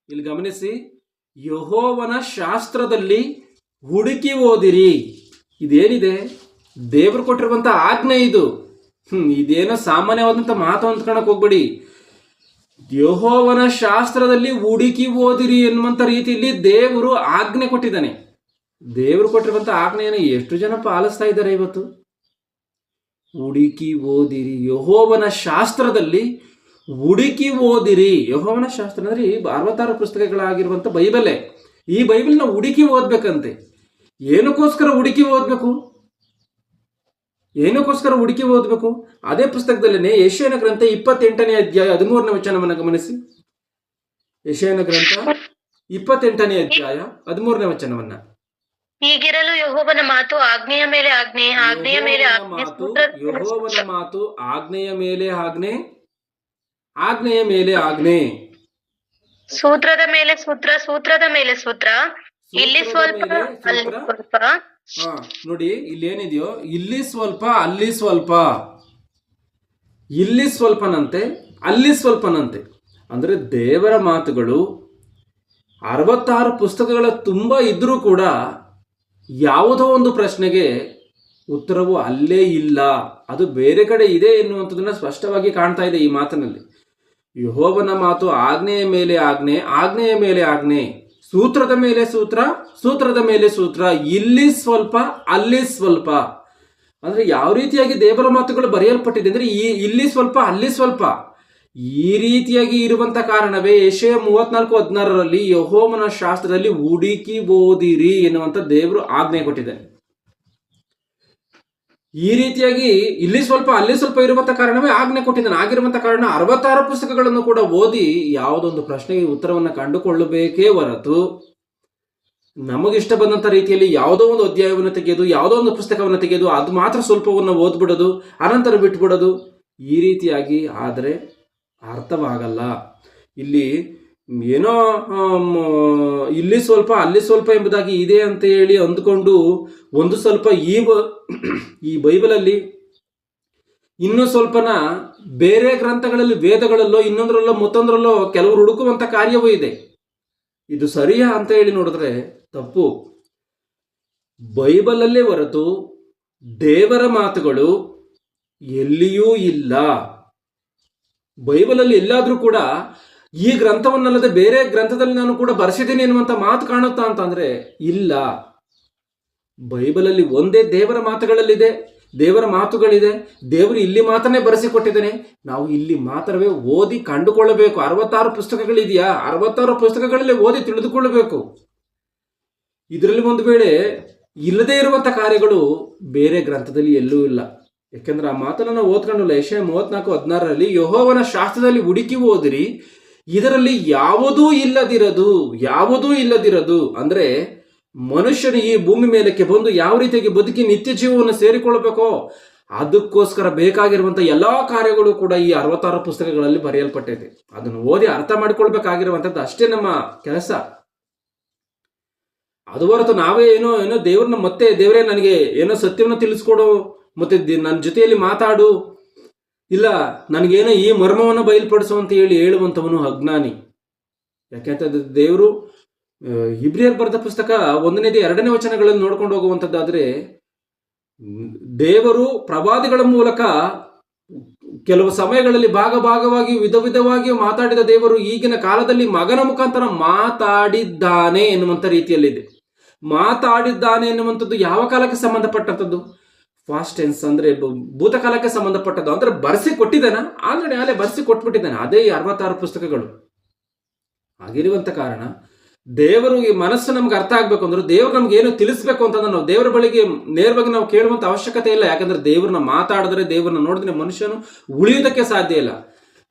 ಇಲ್ಲಿ ಗಮನಿಸಿ, ಯೆಹೋವನ ಶಾಸ್ತ್ರದಲ್ಲಿ ಹುಡುಕಿ ಓದಿರಿ. ಇದೇನಿದೆ? ದೇವರು ಕೊಟ್ಟಿರುವಂತ ಆಜ್ಞೆ ಇದು. ಇದೇನೋ ಸಾಮಾನ್ಯವಾದಂತ ಮಾತು ಅಂದ್ಕೊಳಕ್ ಹೋಗ್ಬೇಡಿ. ಯೆಹೋವನ ಶಾಸ್ತ್ರದಲ್ಲಿ ಹುಡುಕಿ ಓದಿರಿ ಎನ್ನುವಂತ ರೀತಿಯಲ್ಲಿ ದೇವರು ಆಜ್ಞೆ ಕೊಟ್ಟಿದ್ದಾನೆ. ದೇವರು ಕೊಟ್ಟಿರುವಂತ ಆಜ್ಞೆಯನ್ನು ಎಷ್ಟು ಜನ ಪಾಲಿಸ್ತಾ ಇದ್ದಾರೆ ಇವತ್ತು? ಹುಡುಕಿ ಓದಿರಿ, ಯೆಹೋವನ ಶಾಸ್ತ್ರದಲ್ಲಿ ಹುಡುಕಿ ಓದಿರಿ. ಯೆಹೋವನ ಶಾಸ್ತ್ರ ಅಂದ್ರೆ ಈ 66 ಪುಸ್ತಕಗಳಾಗಿರುವಂಥ ಬೈಬಲೇ. ಈ ಬೈಬಲ್ನ ಹುಡುಕಿ ಓದ್ಬೇಕಂತೆ. ಏನಕ್ಕೋಸ್ಕರ ಹುಡುಕಿ ಓದಬೇಕು? ಅದೇ ಪುಸ್ತಕದಲ್ಲೇ ಯೆಶಾಯನ ಗ್ರಂಥ 28ನೇ ಅಧ್ಯಾಯ 13ನೇ ವಚನವನ್ನು ಗಮನಿಸಿ. ಯೆಶಾಯನ ಗ್ರಂಥ 28ನೇ ಅಧ್ಯಾಯ 13ನೇ ವಚನವನ್ನ. ಹೀಗಿರಲು ಯೆಹೋವನ ಮಾತು ಆಜ್ಞೆಯ ಮೇಲೆ ಆಜ್ಞೆ, ಆಜ್ಞೆಯ ಮೇಲೆ ಆಜ್ಞೆ, ಯೆಹೋವನ ಮಾತು ಆಜ್ಞೆಯ ಮೇಲೆ ಆಜ್ಞೆ, ಆಜ್ಞೆಯ ಮೇಲೆ ಆಜ್ಞೆ, ಸೂತ್ರದ ಮೇಲೆ ಸೂತ್ರ, ಸೂತ್ರದ ಮೇಲೆ ಸೂತ್ರ, ಇಲ್ಲಿ ಸ್ವಲ್ಪ ಅಲ್ಲಿ ಸ್ವಲ್ಪ. ನೋಡಿ ಇಲ್ಲಿ ಏನಿದೆಯೋ, ಇಲ್ಲಿ ಸ್ವಲ್ಪ ಅಲ್ಲಿ ಸ್ವಲ್ಪ, ಇಲ್ಲಿ ಸ್ವಲ್ಪನಂತೆ ಅಲ್ಲಿ ಸ್ವಲ್ಪನಂತೆ. ಅಂದ್ರೆ ದೇವರ ಮಾತುಗಳು 66 ಪುಸ್ತಕಗಳ ತುಂಬ ಇದ್ರೂ ಕೂಡ ಯಾವುದೋ ಒಂದು ಪ್ರಶ್ನೆಗೆ ಉತ್ತರವು ಅಲ್ಲೇ ಇಲ್ಲ, ಅದು ಬೇರೆ ಕಡೆ ಇದೆ ಎನ್ನುವಂಥದ್ದನ್ನ ಸ್ಪಷ್ಟವಾಗಿ ಕಾಣ್ತಾ ಇದೆ ಈ ಮಾತಿನಲ್ಲಿ. ಯೆಹೋವನ ಮಾತು ಆಜ್ಞೆಯ ಮೇಲೆ ಆಜ್ಞೆ, ಆಜ್ಞೆಯ ಮೇಲೆ ಆಜ್ಞೆ, ಸೂತ್ರದ ಮೇಲೆ ಸೂತ್ರ, ಸೂತ್ರದ ಮೇಲೆ ಸೂತ್ರ, ಇಲ್ಲಿ ಸ್ವಲ್ಪ ಅಲ್ಲಿ ಸ್ವಲ್ಪ. ಅಂದ್ರೆ ಯಾವ ರೀತಿಯಾಗಿ ದೇವರ ಮಾತುಗಳು ಬರೆಯಲ್ಪಟ್ಟಿದೆ ಅಂದ್ರೆ ಇಲ್ಲಿ ಸ್ವಲ್ಪ ಅಲ್ಲಿ ಸ್ವಲ್ಪ, ಈ ರೀತಿಯಾಗಿ ಇರುವಂತ ಕಾರಣವೇ ಯೆಶಾಯ 34:16ರಲ್ಲಿ ಯೆಹೋವನ ಶಾಸ್ತ್ರದಲ್ಲಿ ಹುಡುಕಿ ಓದಿರಿ ಎನ್ನುವಂತ ದೇವರು ಆಜ್ಞೆ ಕೊಟ್ಟಿದ್ದಾನೆ. ಈ ರೀತಿಯಾಗಿ ಇಲ್ಲಿ ಸ್ವಲ್ಪ ಅಲ್ಲಿ ಸ್ವಲ್ಪ ಇರುವಂತ ಕಾರಣವೇ ಆಜ್ಞೆ ಕೊಟ್ಟಿದ್ದಾನೆ. ಆಗಿರುವಂತ ಕಾರಣ 66 ಪುಸ್ತಕಗಳನ್ನು ಕೂಡ ಓದಿ ಯಾವುದೊಂದು ಪ್ರಶ್ನೆಗೆ ಉತ್ತರವನ್ನು ಕಂಡುಕೊಳ್ಳಬೇಕೇ ಹೊರತು ನಮಗಿಷ್ಟ ಬಂದಂತ ರೀತಿಯಲ್ಲಿ ಯಾವುದೋ ಒಂದು ಅಧ್ಯಾಯವನ್ನು ತೆಗೆಯೋದು, ಯಾವುದೋ ಒಂದು ಪುಸ್ತಕವನ್ನು ತೆಗೆಯೋದು, ಅದು ಮಾತ್ರ ಸ್ವಲ್ಪವನ್ನು ಓದ್ಬಿಡೋದು, ಅನಂತರ ಬಿಟ್ಬಿಡೋದು, ಈ ರೀತಿಯಾಗಿ ಆದರೆ ಅರ್ಥವಾಗಲ್ಲ. ಇಲ್ಲಿ ಏನೋ ಇಲ್ಲಿ ಸ್ವಲ್ಪ ಅಲ್ಲಿ ಸ್ವಲ್ಪ ಎಂಬುದಾಗಿ ಇದೆ ಅಂತ ಹೇಳಿ ಅಂದುಕೊಂಡು ಒಂದು ಸ್ವಲ್ಪ ಈ ಬೈಬಲಲ್ಲಿ ಇನ್ನೂ ಸ್ವಲ್ಪನ ಬೇರೆ ಗ್ರಂಥಗಳಲ್ಲಿ, ವೇದಗಳಲ್ಲೋ ಇನ್ನೊಂದರಲ್ಲೋ ಮತ್ತೊಂದರಲ್ಲೋ ಕೆಲವರು ಹುಡುಕುವಂತ ಕಾರ್ಯವೂ ಇದೆ. ಇದು ಸರಿಯಾ ಅಂತ ಹೇಳಿ ನೋಡಿದ್ರೆ ತಪ್ಪು. ಬೈಬಲಲ್ಲೇ ಹೊರತು ದೇವರ ಮಾತುಗಳು ಎಲ್ಲಿಯೂ ಇಲ್ಲ. ಬೈಬಲಲ್ಲಿ ಎಲ್ಲಾದ್ರೂ ಕೂಡ ಈ ಗ್ರಂಥವನ್ನಲ್ಲದೆ ಬೇರೆ ಗ್ರಂಥದಲ್ಲಿ ನಾನು ಕೂಡ ಬರೆಸಿದ್ದೀನಿ ಎನ್ನುವಂತ ಮಾತು ಕಾಣುತ್ತಾ ಅಂತಂದ್ರೆ ಇಲ್ಲ. ಬೈಬಲಲ್ಲಿ ಒಂದೇ ದೇವರ ಮಾತುಗಳಲ್ಲಿದೆ, ದೇವರ ಮಾತುಗಳಿದೆ. ದೇವರು ಇಲ್ಲಿ ಮಾತನ್ನೇ ಬರೆಸಿಕೊಟ್ಟಿದ್ದಾನೆ. ನಾವು ಇಲ್ಲಿ ಮಾತ್ರವೇ ಓದಿ ಕಂಡುಕೊಳ್ಳಬೇಕು. 66 ಪುಸ್ತಕಗಳಿದೆಯಾ, 66 ಪುಸ್ತಕಗಳಲ್ಲಿ ಓದಿ ತಿಳಿದುಕೊಳ್ಳಬೇಕು. ಇದರಲ್ಲಿ ಒಂದು ವೇಳೆ ಇಲ್ಲದೇ ಇರುವಂತ ಕಾರ್ಯಗಳು ಬೇರೆ ಗ್ರಂಥದಲ್ಲಿ ಎಲ್ಲೂ ಇಲ್ಲ. ಯಾಕೆಂದ್ರೆ ಆ ಮಾತನ್ನು ನಾವು ಓದ್ಕೊಂಡಲ್ಲ. ಯೆಶಾಯ 34:16ರಲ್ಲಿ ಯೆಹೋವನ ಶಾಸ್ತ್ರದಲ್ಲಿ ಹುಡುಕಿ ಓದಿರಿ, ಇದರಲ್ಲಿ ಯಾವುದೂ ಇಲ್ಲದಿರದು ಅಂದ್ರೆ ಮನುಷ್ಯನು ಈ ಭೂಮಿ ಮೇಲಕ್ಕೆ ಬಂದು ಯಾವ ರೀತಿಯಾಗಿ ಬದುಕಿ ನಿತ್ಯ ಜೀವವನ್ನು ಸೇರಿಕೊಳ್ಳಬೇಕೋ ಅದಕ್ಕೋಸ್ಕರ ಬೇಕಾಗಿರುವಂತ ಎಲ್ಲಾ ಕಾರ್ಯಗಳು ಕೂಡ ಈ 66 ಪುಸ್ತಕಗಳಲ್ಲಿ ಬರೆಯಲ್ಪಟ್ಟಿದೆ. ಅದನ್ನು ಓದಿ ಅರ್ಥ ಮಾಡಿಕೊಳ್ಬೇಕಾಗಿರುವಂತದ್ದು ಅಷ್ಟೇ ನಮ್ಮ ಕೆಲಸ. ಅದು ಹೊರತು ನಾವೇ ಏನೋ ದೇವ್ರನ್ನ ಮತ್ತೆ ದೇವರೇ ನನಗೆ ಏನೋ ಸತ್ಯವನ್ನು ತಿಳಿಸ್ಕೊಡು, ಮತ್ತೆ ನನ್ನ ಜೊತೆಯಲ್ಲಿ ಮಾತಾಡು, ಇಲ್ಲ ನನಗೇನೋ ಈ ಮರ್ಮವನ್ನು ಬಯಲ್ಪಡಿಸು ಅಂತ ಹೇಳುವಂಥವನು ಅಜ್ಞಾನಿ. ಯಾಕೆಂತಂದ್ರೆ ದೇವರು ಇಬ್ರಿಯರ್ ಬರೆದ ಪುಸ್ತಕ 1ನೇ 2ನೇ ವಚನಗಳನ್ನು ನೋಡ್ಕೊಂಡು ಹೋಗುವಂಥದ್ದಾದ್ರೆ, ದೇವರು ಪ್ರವಾದಿಗಳ ಮೂಲಕ ಕೆಲವು ಸಮಯಗಳಲ್ಲಿ ಭಾಗವಾಗಿ ವಿಧವಾಗಿ ಮಾತಾಡಿದ ದೇವರು ಈಗಿನ ಕಾಲದಲ್ಲಿ ಮಗನ ಮುಖಾಂತರ ಮಾತಾಡಿದ್ದಾನೆ ಎನ್ನುವಂಥ ರೀತಿಯಲ್ಲಿದೆ. ಮಾತಾಡಿದ್ದಾನೆ ಎನ್ನುವಂಥದ್ದು ಯಾವ ಕಾಲಕ್ಕೆ ಸಂಬಂಧಪಟ್ಟಂಥದ್ದು? ಫಾಸ್ಟ್ ಟೆನ್ಸ್ ಅಂದ್ರೆ ಭೂತಕಾಲಕ್ಕೆ ಸಂಬಂಧಪಟ್ಟದ್ದು. ಅಂದ್ರೆ ಬರೆಸಿ ಕೊಟ್ಟಿದ್ದಾನ, ಆಲ್ರೆಡಿ ಅಲ್ಲೇ ಬರೆಸಿ ಕೊಟ್ಬಿಟ್ಟಿದ್ದಾನೆ. ಅದೇ 66 ಪುಸ್ತಕಗಳು ಆಗಿರುವಂತ ಕಾರಣ ದೇವರು ಈ ಮನಸ್ಸು ನಮ್ಗೆ ಅರ್ಥ ಆಗ್ಬೇಕು ಅಂದ್ರೆ, ದೇವ್ರು ನಮ್ಗೆ ಏನು ತಿಳಿಸ್ಬೇಕು ಅಂತಂದ್ರೆ ನಾವು ದೇವರ ಬಳಿಗೆ ನೇರವಾಗಿ ನಾವು ಕೇಳುವಂತ ಅವಶ್ಯಕತೆ ಇಲ್ಲ. ಯಾಕಂದ್ರೆ ದೇವ್ರನ್ನ ಮಾತಾಡಿದ್ರೆ, ದೇವ್ರನ್ನ ನೋಡಿದ್ರೆ ಮನುಷ್ಯನು ಉಳಿಯುವುದಕ್ಕೆ ಸಾಧ್ಯ ಇಲ್ಲ.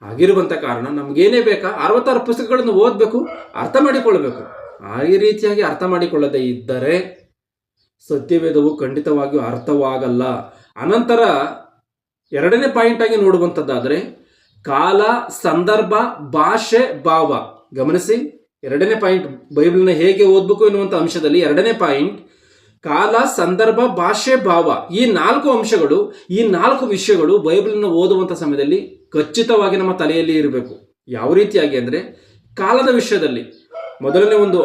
ಆಗಿರುವಂತ ಕಾರಣ ನಮ್ಗೇನೇ ಬೇಕಾ 66 ಪುಸ್ತಕಗಳನ್ನು ಓದ್ಬೇಕು, ಅರ್ಥ ಮಾಡಿಕೊಳ್ಬೇಕು. ಈ ರೀತಿಯಾಗಿ ಅರ್ಥ ಮಾಡಿಕೊಳ್ಳದೆ ಇದ್ದರೆ ಸತ್ಯವೇದವು ಖಂಡಿತವಾಗಿಯೂ ಅರ್ಥವಾಗಲ್ಲ. ಅನಂತರ 2ನೇ ಪಾಯಿಂಟ್ ಆಗಿ ನೋಡುವಂಥದ್ದಾದ್ರೆ ಕಾಲ, ಸಂದರ್ಭ, ಭಾಷೆ, ಭಾವ. ಗಮನಿಸಿ, 2ನೇ ಪಾಯಿಂಟ್ ಬೈಬಲ್ನ ಹೇಗೆ ಓದ್ಬೇಕು ಎನ್ನುವಂಥ ಅಂಶದಲ್ಲಿ 2ನೇ ಪಾಯಿಂಟ್ ಕಾಲ, ಸಂದರ್ಭ, ಭಾಷೆ, ಭಾವ. ಈ 4 ಅಂಶಗಳು, ಈ 4 ವಿಷಯಗಳು ಬೈಬಲ್ನ ಓದುವಂಥ ಸಮಯದಲ್ಲಿ ಖಚಿತವಾಗಿ ನಮ್ಮ ತಲೆಯಲ್ಲಿ ಇರಬೇಕು. ಯಾವ ರೀತಿಯಾಗಿ ಅಂದ್ರೆ, ಕಾಲದ ವಿಷಯದಲ್ಲಿ ಮೊದಲನೇ ಒಂದು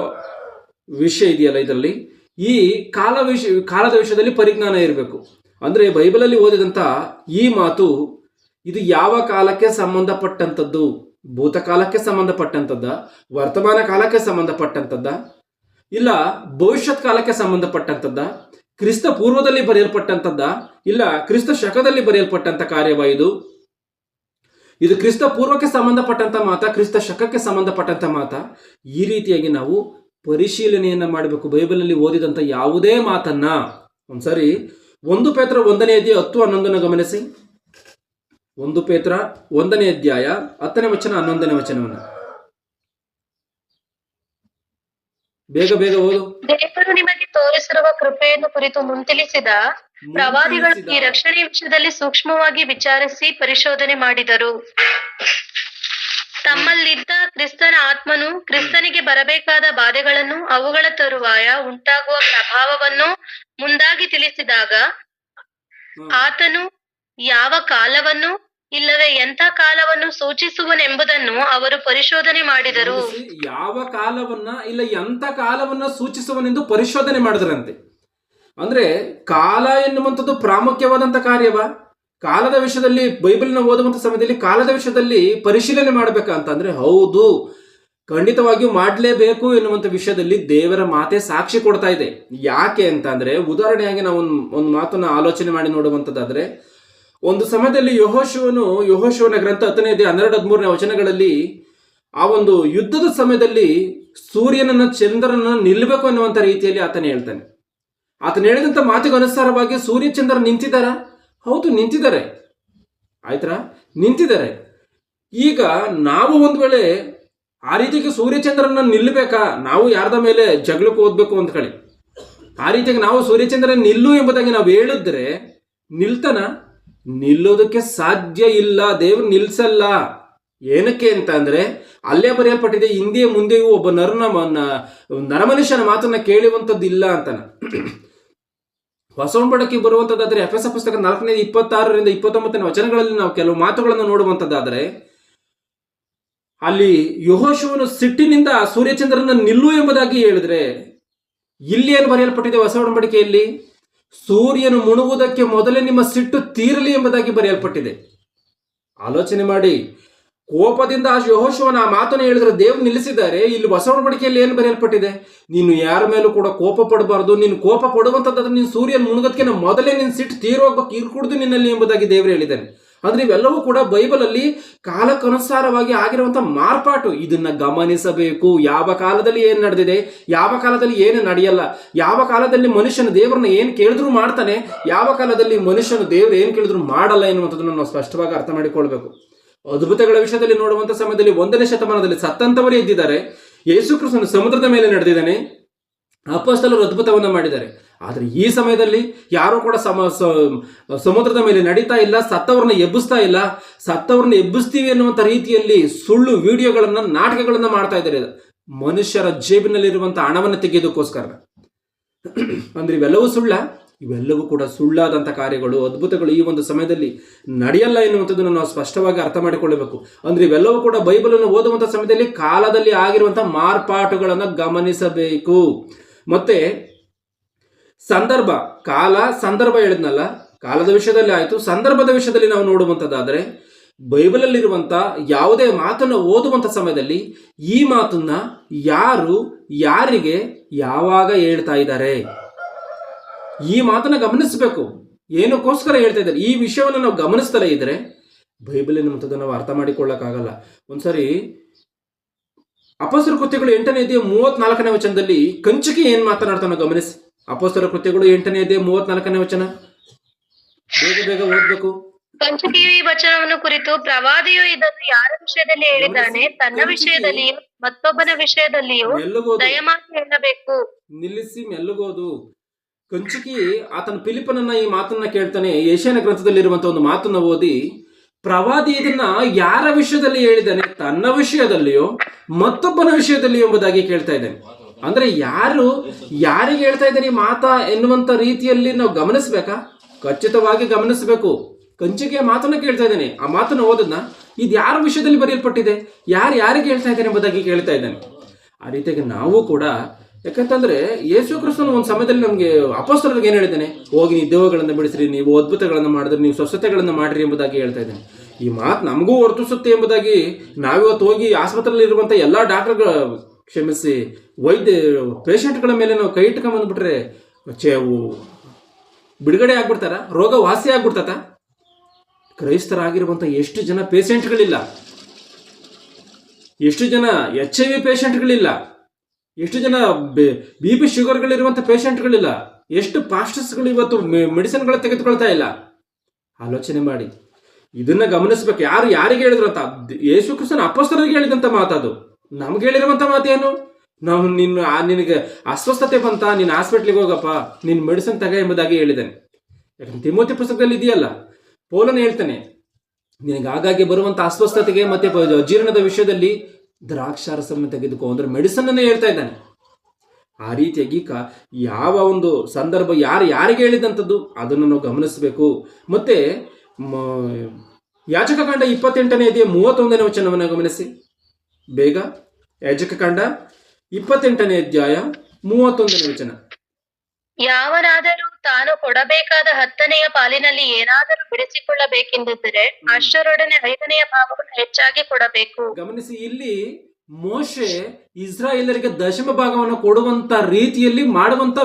ವಿಷಯ ಇದೆಯಲ್ಲ, ಇದರಲ್ಲಿ ಈ ಕಾಲದ ವಿಷಯದಲ್ಲಿ ಪರಿಜ್ಞಾನ ಇರಬೇಕು. ಅಂದ್ರೆ ಬೈಬಲಲ್ಲಿ ಓದಿದಂತ ಈ ಮಾತು ಇದು ಯಾವ ಕಾಲಕ್ಕೆ ಸಂಬಂಧಪಟ್ಟಂಥದ್ದು? ಭೂತಕಾಲಕ್ಕೆ ಸಂಬಂಧಪಟ್ಟಂಥದ್ದ, ವರ್ತಮಾನ ಕಾಲಕ್ಕೆ ಸಂಬಂಧಪಟ್ಟಂಥದ್ದ, ಇಲ್ಲ ಭವಿಷ್ಯತ್ ಕಾಲಕ್ಕೆ ಸಂಬಂಧಪಟ್ಟಂಥದ್ದ, ಕ್ರಿಸ್ತ ಪೂರ್ವದಲ್ಲಿ ಬರೆಯಲ್ಪಟ್ಟಂಥದ್ದ, ಇಲ್ಲ ಕ್ರಿಸ್ತ ಶಕದಲ್ಲಿ ಬರೆಯಲ್ಪಟ್ಟಂತ ಕಾರ್ಯವ ಇದು? ಇದು ಕ್ರಿಸ್ತ ಪೂರ್ವಕ್ಕೆ ಸಂಬಂಧಪಟ್ಟಂತ ಮಾತಾ, ಕ್ರಿಸ್ತ ಶಕಕ್ಕೆ ಸಂಬಂಧಪಟ್ಟಂತ ಮಾತಾ? ಈ ರೀತಿಯಾಗಿ ನಾವು ಪರಿಶೀಲನೆಯನ್ನ ಮಾಡಬೇಕು. ಬೈಬಲಲ್ಲಿ ಓದಿದಂತ ಯಾವುದೇ ಮಾತನ್ನ ಒಂದ್ಸರಿ 1 ಪೇತ್ರ 1ನೇ ಅಧ್ಯಾಯ 10-11 ಗಮನಿಸಿ. 1 ಪೇತ್ರ 1ನೇ ಅಧ್ಯಾಯ 10ನೇ ವಚನ 11ನೇ ವಚನವನ್ನ ಬೇಗ ಬೇಗ ಓದು. ದೇವರು ನಿಮಗೆ ತೋರಿಸಿರುವ ಕೃಪೆಯನ್ನು ಕುರಿತು ಮುಂತಿಳಿಸಿದ ಪ್ರವಾದಿಗಳು ಈ ರಕ್ಷಣೆ ವಿಷಯದಲ್ಲಿ ಸೂಕ್ಷ್ಮವಾಗಿ ವಿಚಾರಿಸಿ ಪರಿಶೋಧನೆ ಮಾಡಿದರು. ತಮ್ಮಲ್ಲಿದ್ದ ಕ್ರಿಸ್ತನ ಆತ್ಮನು ಕ್ರಿಸ್ತನಿಗೆ ಬರಬೇಕಾದ ಬಾಧೆಗಳನ್ನು, ಅವುಗಳ ತರುವಾಯ ಉಂಟಾಗುವ ಪ್ರಭಾವವನ್ನು ಮುಂದಾಗಿ ತಿಳಿಸಿದಾಗ ಆತನು ಯಾವ ಕಾಲವನ್ನು ಇಲ್ಲವೇ ಎಂಥ ಕಾಲವನ್ನು ಸೂಚಿಸುವನೆಂಬುದನ್ನು ಅವರು ಪರಿಶೋಧನೆ ಮಾಡಿದರು. ಯಾವ ಕಾಲವನ್ನ ಇಲ್ಲ ಎಂಥ ಕಾಲವನ್ನ ಸೂಚಿಸುವನೆಂದು ಪರಿಶೋಧನೆ ಮಾಡಿದ್ರಂತೆ. ಅಂದ್ರೆ ಕಾಲ ಎನ್ನುವಂಥದ್ದು ಪ್ರಾಮುಖ್ಯವಾದಂತ ಕಾರ್ಯವ? ಕಾಲದ ವಿಷಯದಲ್ಲಿ ಬೈಬಲ್ನ ಓದುವಂತ ಸಮಯದಲ್ಲಿ ಕಾಲದ ವಿಷಯದಲ್ಲಿ ಪರಿಶೀಲನೆ ಮಾಡ್ಬೇಕಂತಂದ್ರೆ ಹೌದು, ಖಂಡಿತವಾಗಿಯೂ ಮಾಡಲೇಬೇಕು ಎನ್ನುವಂತ ವಿಷಯದಲ್ಲಿ ದೇವರ ಮಾತೆ ಸಾಕ್ಷಿ ಕೊಡ್ತಾ ಇದೆ. ಯಾಕೆ ಅಂತಂದ್ರೆ, ಉದಾಹರಣೆಯಾಗಿ ನಾವು ಒಂದು ಮಾತನ್ನ ಆಲೋಚನೆ ಮಾಡಿ ನೋಡುವಂತದ್ದಾದ್ರೆ, ಒಂದು ಸಮಯದಲ್ಲಿ ಯೆಹೋಶುವನ ಗ್ರಂಥ 10ನೇ ಅಧ್ಯಾಯ 12-13ನೇ ವಚನಗಳಲ್ಲಿ ಆ ಒಂದು ಯುದ್ಧದ ಸಮಯದಲ್ಲಿ ಸೂರ್ಯನನ್ನ ಚಂದ್ರನನ್ನ ನಿಲ್ಲಬೇಕು ಅನ್ನುವಂತ ರೀತಿಯಲ್ಲಿ ಆತನ ಹೇಳ್ತಾನೆ. ಆತನ ಹೇಳಿದಂತ ಮಾತಿಗೆ ಅನುಸಾರವಾಗಿ ಸೂರ್ಯ ಚಂದ್ರ ನಿಂತಿದ್ದಾರ? ಹೌದು, ನಿಂತಿದ್ದಾರೆ. ಆಯ್ತಾ, ನಿಂತಿದ್ದಾರೆ. ಈಗ ನಾವು ಒಂದ್ ವೇಳೆ ಆ ರೀತಿಗೆ ಸೂರ್ಯಚಂದ್ರನ ನಿಲ್ಲಬೇಕಾ? ನಾವು ಯಾರ್ದ ಮೇಲೆ ಜಗಳಕ್ಕೆ ಓದ್ಬೇಕು ಅಂತ ಕಳಿ ಆ ರೀತಿಯಾಗಿ ನಾವು ಸೂರ್ಯಚಂದ್ರ ನಿಲ್ಲು ಎಂಬುದಾಗಿ ನಾವು ಹೇಳಿದ್ರೆ ನಿಲ್ತಾನ? ನಿಲ್ಲೋದಕ್ಕೆ ಸಾಧ್ಯ ಇಲ್ಲ. ದೇವ್ರು ನಿಲ್ಸಲ್ಲ. ಏನಕ್ಕೆ ಅಂತ ಅಂದ್ರೆ ಅಲ್ಲೇ ಬರೆಯಲ್ಪಟ್ಟಿದೆ, ಹಿಂದೆ ಮುಂದೆಯೂ ಒಬ್ಬ ನರಮನುಷ್ಯನ ಮಾತನ್ನ ಕೇಳುವಂಥದ್ದಿಲ್ಲ ಅಂತಾನ. ಹೊಸ ಒಡಂಬಡಿಕೆ ಬರುವಂತದ್ದಾದ್ರೆ ಎಫೆಸ ಪುಸ್ತಕ 4ನೇ 26-29 ವಚನಗಳಲ್ಲಿ ನಾವು ಕೆಲವು ಮಾತುಗಳನ್ನು ನೋಡುವಂತದ್ದಾದ್ರೆ, ಅಲ್ಲಿ ಯೆಹೋಶುವನು ಸಿಟ್ಟಿನಿಂದ ಸೂರ್ಯಚಂದ್ರನ ನಿಲ್ಲು ಎಂಬುದಾಗಿ ಹೇಳಿದ್ರೆ, ಇಲ್ಲಿ ಏನು ಬರೆಯಲ್ಪಟ್ಟಿದೆ ಹೊಸ ಒಡಂಬಡಿಕೆಯಲ್ಲಿ? ಸೂರ್ಯನು ಮುಣುಗುವುದಕ್ಕೆ ಮೊದಲೇ ನಿಮ್ಮ ಸಿಟ್ಟು ತೀರಲಿ ಎಂಬುದಾಗಿ ಬರೆಯಲ್ಪಟ್ಟಿದೆ. ಆಲೋಚನೆ ಮಾಡಿ. ಕೋಪದಿಂದ ಯೆಹೋಶುವನ ಆ ಮಾತನ್ನು ಹೇಳಿದ್ರೆ ದೇವ್ರು ನಿಲ್ಲಿಸಿದ್ದಾರೆ. ಇಲ್ಲಿ ಹೊಸ ಒಡಂಬಡಿಕೆಯಲ್ಲಿ ಏನು ಬರೆಯಲ್ಪಟ್ಟಿದೆ? ನೀನು ಯಾರ ಮೇಲೂ ಕೂಡ ಕೋಪ ಪಡಬಾರ್ದು. ನೀನು ಕೋಪ ಪಡುವಂತದ್ದಾದ್ರೆ ನೀನು ಸೂರ್ಯನ ಮುಣುಗೋದಕ್ಕೆ ಮೊದಲೇ ನಿನ್ನ ಸಿಟ್ಟು ತೀರೋಗ್ಬೇಕು, ಇರ್ಕುಡ್ದು ನಿನ್ನಲ್ಲಿ ಎಂಬುದಾಗಿ ದೇವರು ಹೇಳಿದ್ದಾನೆ. ಅಂದ್ರೆ ಇವೆಲ್ಲವೂ ಕೂಡ ಬೈಬಲ್ ಅಲ್ಲಿ ಕಾಲಕ್ಕನುಸಾರವಾಗಿ ಆಗಿರುವಂತ ಮಾರ್ಪಾಟು. ಇದನ್ನ ಗಮನಿಸಬೇಕು. ಯಾವ ಕಾಲದಲ್ಲಿ ಏನು ನಡೆದಿದೆ, ಯಾವ ಕಾಲದಲ್ಲಿ ಏನು ನಡೆಯಲ್ಲ, ಯಾವ ಕಾಲದಲ್ಲಿ ಮನುಷ್ಯನ ದೇವರನ್ನ ಏನ್ ಕೇಳಿದ್ರು ಮಾಡ್ತಾನೆ, ಯಾವ ಕಾಲದಲ್ಲಿ ಮನುಷ್ಯನ ದೇವರು ಏನ್ ಕೇಳಿದ್ರು ಮಾಡಲ್ಲ ಎನ್ನುವಂಥದ್ದನ್ನು ನಾವು ಸ್ಪಷ್ಟವಾಗಿ ಅರ್ಥ ಮಾಡಿಕೊಳ್ಬೇಕು. ಅದ್ಭುತಗಳ ವಿಷಯದಲ್ಲಿ ನೋಡುವಂತ ಸಮಯದಲ್ಲಿ 1ನೇ ಶತಮಾನದಲ್ಲಿ ಸತ್ತಂತವರೇ ಇದ್ದಿದ್ದಾರೆ. ಯೇಸು ಕ್ರಿಸ್ತನು ಸಮುದ್ರದ ಮೇಲೆ ನಡೆದಿದ್ದಾನೆ. ಅಪೊಸ್ತಲರು ಅದ್ಭುತವನ್ನ ಮಾಡಿದ್ದಾರೆ. ಆದ್ರೆ ಈ ಸಮಯದಲ್ಲಿ ಯಾರು ಕೂಡ ಸಮುದ್ರದ ಮೇಲೆ ನಡೀತಾ ಇಲ್ಲ, ಸತ್ತವ್ರನ್ನ ಎಬ್ಬಿಸ್ತಾ ಇಲ್ಲ. ಸತ್ತವ್ರನ್ನ ಎಬ್ಬಿಸ್ತೀವಿ ಅನ್ನುವಂಥ ರೀತಿಯಲ್ಲಿ ಸುಳ್ಳು ವಿಡಿಯೋಗಳನ್ನ, ನಾಟಕಗಳನ್ನ ಮಾಡ್ತಾ ಇದ್ದಾರೆ, ಮನುಷ್ಯರ ಜೇಬಿನಲ್ಲಿರುವಂತ ಹಣವನ್ನು ತೆಗೆಯೋದಕ್ಕೋಸ್ಕರ. ಅಂದ್ರೆ ಇವೆಲ್ಲವೂ ಸುಳ್ಳ? ಇವೆಲ್ಲವೂ ಕೂಡ ಸುಳ್ಳಾದಂಥ ಕಾರ್ಯಗಳು, ಅದ್ಭುತಗಳು ಈ ಒಂದು ಸಮಯದಲ್ಲಿ ನಡೆಯಲ್ಲ ಎನ್ನುವಂಥದ್ದನ್ನು ನಾವು ಸ್ಪಷ್ಟವಾಗಿ ಅರ್ಥ ಮಾಡಿಕೊಳ್ಳಬೇಕು. ಅಂದ್ರೆ ಇವೆಲ್ಲವೂ ಕೂಡ ಬೈಬಲನ್ನು ಓದುವಂಥ ಸಮಯದಲ್ಲಿ ಕಾಲದಲ್ಲಿ ಆಗಿರುವಂಥ ಮಾರ್ಪಾಟುಗಳನ್ನು ಗಮನಿಸಬೇಕು. ಮತ್ತೆ ಸಂದರ್ಭ, ಕಾಲ, ಸಂದರ್ಭ ಹೇಳಿದ್ನಲ್ಲ, ಕಾಲದ ವಿಷಯದಲ್ಲಿ ಆಯಿತು. ಸಂದರ್ಭದ ವಿಷಯದಲ್ಲಿ ನಾವು ನೋಡುವಂಥದ್ದಾದರೆ ಬೈಬಲಲ್ಲಿರುವಂಥ ಯಾವುದೇ ಮಾತನ್ನು ಓದುವಂಥ ಸಮಯದಲ್ಲಿ ಈ ಮಾತನ್ನ ಯಾರು ಯಾರಿಗೆ ಯಾವಾಗ ಹೇಳ್ತಾ ಇದ್ದಾರೆ, ಈ ಮಾತನ್ನ ಗಮನಿಸಬೇಕು. ಏನಕ್ಕೋಸ್ಕರ ಹೇಳ್ತಾ ಇದ್ದಾರೆ ಈ ವಿಷಯವನ್ನು ನಾವು ಗಮನಿಸ್ತಲೇ ಇದ್ರೆ ಬೈಬಲ್ ಎನ್ನುವಂಥದ್ದನ್ನು ನಾವು ಅರ್ಥ ಮಾಡಿಕೊಳ್ಳಕ್ಕಾಗಲ್ಲ. ಒಂದ್ಸರಿ ಅಪೊಸ್ತಲರ ಕೃತ್ಯಗಳು 8ನೇ ಅಧ್ಯಾಯ 34ನೇ ವಚನದಲ್ಲಿ ಕಂಚುಕಿ ಏನ್ ಮಾತನಾಡ್ತಾನೋ ಗಮನಿಸಿ. ಅಪೊಸ್ತಲರ ಕೃತ್ಯಗಳು 8ನೇ ಅಧ್ಯಾಯ 34ನೇ ವಚನ, ಬೇಗ ಬೇಗ ಓದ್ಬೇಕು. ಕಂಚುಕಿಯು ಈ ವಚನವನ್ನು ಕುರಿತು, ಪ್ರವಾದಿಯು ಇದನ್ನು ಯಾರ ವಿಷಯದಲ್ಲಿ ಹೇಳಿದ್ದಾನೆ, ತನ್ನ ವಿಷಯದಲ್ಲಿಯೂ ಮತ್ತೊಬ್ಬನ ವಿಷಯದಲ್ಲಿಯೂ ದಯಮಾಡಿ ಹೇಳಬೇಕು. ನಿಲ್ಲಿಸಿ ಮೆಲ್ಲಗೋದು. ಕಂಚುಕಿ ಆತನ ಫಿಲಿಪ್ಪನನ್ನ ಈ ಮಾತನ್ನ ಕೇಳ್ತಾನೆ. ಯೆಶಾಯನ ಗ್ರಂಥದಲ್ಲಿರುವಂತ ಒಂದು ಮಾತನ್ನ ಓದಿ, ಪ್ರವಾದಿ ಇದನ್ನ ಯಾರ ವಿಷಯದಲ್ಲಿ ಹೇಳಿದ್ದಾನೆ, ತನ್ನ ವಿಷಯದಲ್ಲಿಯೋ ಮತ್ತೊಬ್ಬನ ವಿಷಯದಲ್ಲಿಯೋ ಎಂಬುದಾಗಿ ಕೇಳ್ತಾ ಇದ್ದಾನೆ. ಅಂದ್ರೆ ಯಾರಿಗೆ ಹೇಳ್ತಾ ಇದ್ದಾನೆ ಈ ಮಾತಾ ಎನ್ನುವಂತ ರೀತಿಯಲ್ಲಿ ನಾವು ಗಮನಿಸ್ಬೇಕಾ? ಖಚಿತವಾಗಿ ಗಮನಿಸಬೇಕು. ಕಂಚಿಗೆ ಮಾತನ್ನ ಕೇಳ್ತಾ ಇದ್ದಾನೆ. ಆ ಮಾತನ್ನ ಓದದ್ನ ಇದು ಯಾರ ವಿಷಯದಲ್ಲಿ ಬರೆಯಲ್ಪಟ್ಟಿದೆ, ಯಾರಿಗೆ ಹೇಳ್ತಾ ಇದ್ದಾನೆ ಎಂಬುದಾಗಿ ಕೇಳ್ತಾ ಇದ್ದಾನೆ. ಆ ರೀತಿಯಾಗಿ ನಾವು ಕೂಡ, ಯಾಕಂತಂದ್ರೆ ಯೇಸು ಕ್ರಿಸ್ತನು ಒಂದು ಸಮಯದಲ್ಲಿ ನಮಗೆ ಅಪೊಸ್ತಲರಿಗೆ ಏನ್ ಹೇಳಿದ್ದಾನೆ, ಹೋಗಿ ನೀವು ದೆವ್ವಗಳನ್ನು ಬಿಡಿಸ್ರಿ, ನೀವು ಅದ್ಭುತಗಳನ್ನು ಮಾಡಿದ್ರಿ, ನೀವು ಸ್ವಸ್ಥತೆಗಳನ್ನು ಮಾಡ್ರಿ ಎಂಬುದಾಗಿ ಹೇಳ್ತಾ ಇದ್ದಾನೆ. ಈ ಮಾತು ನಮಗೂ ವರ್ತಿಸುತ್ತೆ ಎಂಬುದಾಗಿ ನಾವಿವತ್ತು ಹೋಗಿ ಆಸ್ಪತ್ರೆಯಲ್ಲಿ ಇರುವಂತ ಎಲ್ಲಾ ಡಾಕ್ಟರ್ಗಳ, ಕ್ಷಮಿಸಿ ಪೇಷಂಟ್ಗಳ ಮೇಲೆ ನಾವು ಕೈ ಇಟ್ಕೊಂಡ್ಬಂದ್ಬಿಟ್ರೆ ಬಿಡುಗಡೆ ಆಗ್ಬಿಡ್ತಾರ, ರೋಗ ವಾಸಿ ಆಗ್ಬಿಡ್ತತ? ಕ್ರೈಸ್ತರಾಗಿರುವಂಥ ಎಷ್ಟು ಜನ ಪೇಷಂಟ್ಗಳಿಲ್ಲ, ಎಷ್ಟು ಜನ HIV ಪೇಷಂಟ್ಗಳಿಲ್ಲ, ಎಷ್ಟು ಜನ BP ಶುಗರ್ಗಳಿರುವಂಥ ಪೇಷಂಟ್ಗಳಿಲ್ಲ, ಎಷ್ಟು ಪಾಸ್ಟರ್ಸ್ಗಳು ಇವತ್ತು ಮೆಡಿಸಿನ್ಗಳು ತೆಗೆದುಕೊಳ್ತಾ ಇಲ್ಲ. ಆಲೋಚನೆ ಮಾಡಿ, ಇದನ್ನ ಗಮನಿಸ್ಬೇಕು. ಯಾರಿಗೆ ಹೇಳಿದ್ರು ಅಂತ? ಯೇಸು ಕ್ರಿಸ್ತನ ಅಪೊಸ್ತಲರಿಗೆ ಹೇಳಿದಂಥ ಮಾತದು. ನಮ್ಗೆ ಹೇಳಿರುವಂಥ ಮಾತೇನು? ನಾವು ನಿನಗೆ ಅಸ್ವಸ್ಥತೆ ಬಂತ, ನೀನು ಹಾಸ್ಪಿಟ್ಲಿಗೆ ಹೋಗಪ್ಪ, ನೀನು ಮೆಡಿಸಿನ್ ತಗ ಎಂಬುದಾಗಿ ಹೇಳಿದ್ದಾನೆ. ಯಾಕಂದ್ರೆ ತಿಮೋತಿ ಪುಸ್ತಕದಲ್ಲಿ ಇದೆಯಲ್ಲ, ಪೌಲನು ಹೇಳ್ತಾನೆ, ನಿನಗೆ ಆಗಾಗ್ಗೆ ಬರುವಂಥ ಅಸ್ವಸ್ಥತೆಗೆ ಮತ್ತೆ ಜೀರ್ಣದ ವಿಷಯದಲ್ಲಿ ದ್ರಾಕ್ಷಾರಸವನ್ನು ತೆಗೆದುಕೋ ಅಂದ್ರೆ ಮೆಡಿಸನ್ ಅನ್ನೇ ಹೇಳ್ತಾ ಇದ್ದಾನೆ. ಆ ರೀತಿಯಾಗಿ ಯಾವ ಒಂದು ಸಂದರ್ಭ ಯಾರಿಗೆ ಹೇಳಿದಂಥದ್ದು ಅದನ್ನು ನಾವು ಗಮನಿಸಬೇಕು. ಮತ್ತೆ ಯಾಜಕಕಾಂಡ 28ನೇ ಅಧ್ಯಾಯ 31ನೇ ವಚನವನ್ನು ಗಮನಿಸಿ ಬೇಗ. ಯಾಜಕಕಾಂಡ 28ನೇ ಅಧ್ಯಾಯ 31ನೇ ವಚನ. ಯಾವನಾದರೂ ತಾನು ಕೊಡಬೇಕಾದ 10ನೆಯ ಪಾಲಿನಲ್ಲಿ ಏನಾದರೂ ಬಿಡಿಸಿಕೊಳ್ಳಬೇಕೆಂದಿದ್ದರೆ ಅಷ್ಟರೊಡನೆ 5ನೆಯ ಭಾಗವನ್ನು ಹೆಚ್ಚಾಗಿ ಕೊಡಬೇಕು. ಗಮನಿಸಿ, ಇಲ್ಲಿ ಮೋಶೆ ಇಸ್ರಾಯೇಲರಿಗೆ ದಶಮ ಭಾಗವನ್ನು ಕೊಡುವಂತ ರೀತಿಯಲ್ಲಿ ಮಾಡುವಂತ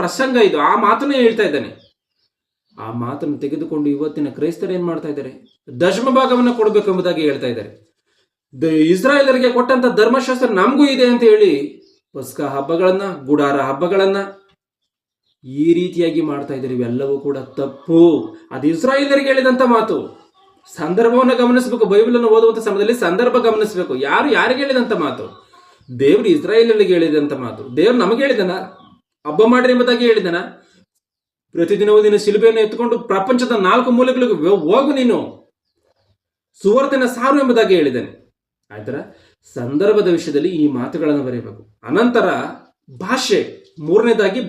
ಪ್ರಸಂಗ ಇದು. ಆ ಮಾತನ್ನೇ ಹೇಳ್ತಾ ಇದ್ದಾನೆ. ಆ ಮಾತನ್ನು ತೆಗೆದುಕೊಂಡು ಇವತ್ತಿನ ಕ್ರೈಸ್ತರು ಏನ್ ಮಾಡ್ತಾ ಇದ್ದಾರೆ? ದಶಮ ಭಾಗವನ್ನು ಕೊಡಬೇಕು ಎಂಬುದಾಗಿ ಹೇಳ್ತಾ ಇದ್ದಾರೆ. ಇಸ್ರಾಯೇಲರಿಗೆ ಕೊಟ್ಟಂತ ಧರ್ಮಶಾಸ್ತ್ರ ನಮಗೂ ಇದೆ ಅಂತ ಹೇಳಿ ಪಸ್ಕ ಹಬ್ಬಗಳನ್ನ, ಗುಡಾರ ಹಬ್ಬಗಳನ್ನ ಈ ರೀತಿಯಾಗಿ ಮಾಡ್ತಾ ಇದ್ದಾರೆ. ಇವೆಲ್ಲವೂ ಕೂಡ ತಪ್ಪು. ಅದು ಇಸ್ರಾಯೇಲರಿಗೆ ಹೇಳಿದಂತ ಮಾತು. ಸಂದರ್ಭವನ್ನು ಗಮನಿಸಬೇಕು. ಬೈಬಲನ್ನು ಓದುವಂತ ಸಮಯದಲ್ಲಿ ಸಂದರ್ಭ ಗಮನಿಸಬೇಕು. ಯಾರಿಗೆ ಹೇಳಿದಂತ ಮಾತು? ದೇವರು ಇಸ್ರಾಯೇಲರಿಗೆ ಹೇಳಿದಂತ ಮಾತು. ದೇವರು ನಮಗೆ ಹೇಳಿದನ? ಹಬ್ಬ ಮಾಡ್ರಿ ಎಂಬುದಾಗಿ ಹೇಳಿದನ? ಪ್ರತಿದಿನವೂ ನೀನು ಶಿಲುಬೆಯನ್ನು ಎತ್ತುಕೊಂಡು ಪ್ರಪಂಚದ 4 ಮೂಲೆಗಳಿಗೂ ಹೋಗು, ನೀನು ಸುವರ್ತಿನ ಸಾರು ಎಂಬುದಾಗಿ ಹೇಳಿದ್ದಾನೆ. ಆಯ್ತರ ಸಂದರ್ಭದ ವಿಷಯದಲ್ಲಿ ಈ ಮಾತುಗಳನ್ನು ಬರೆಯಬೇಕು. ಅನಂತರ ಭಾಷೆ, ಮೂರನೇದಾಗಿ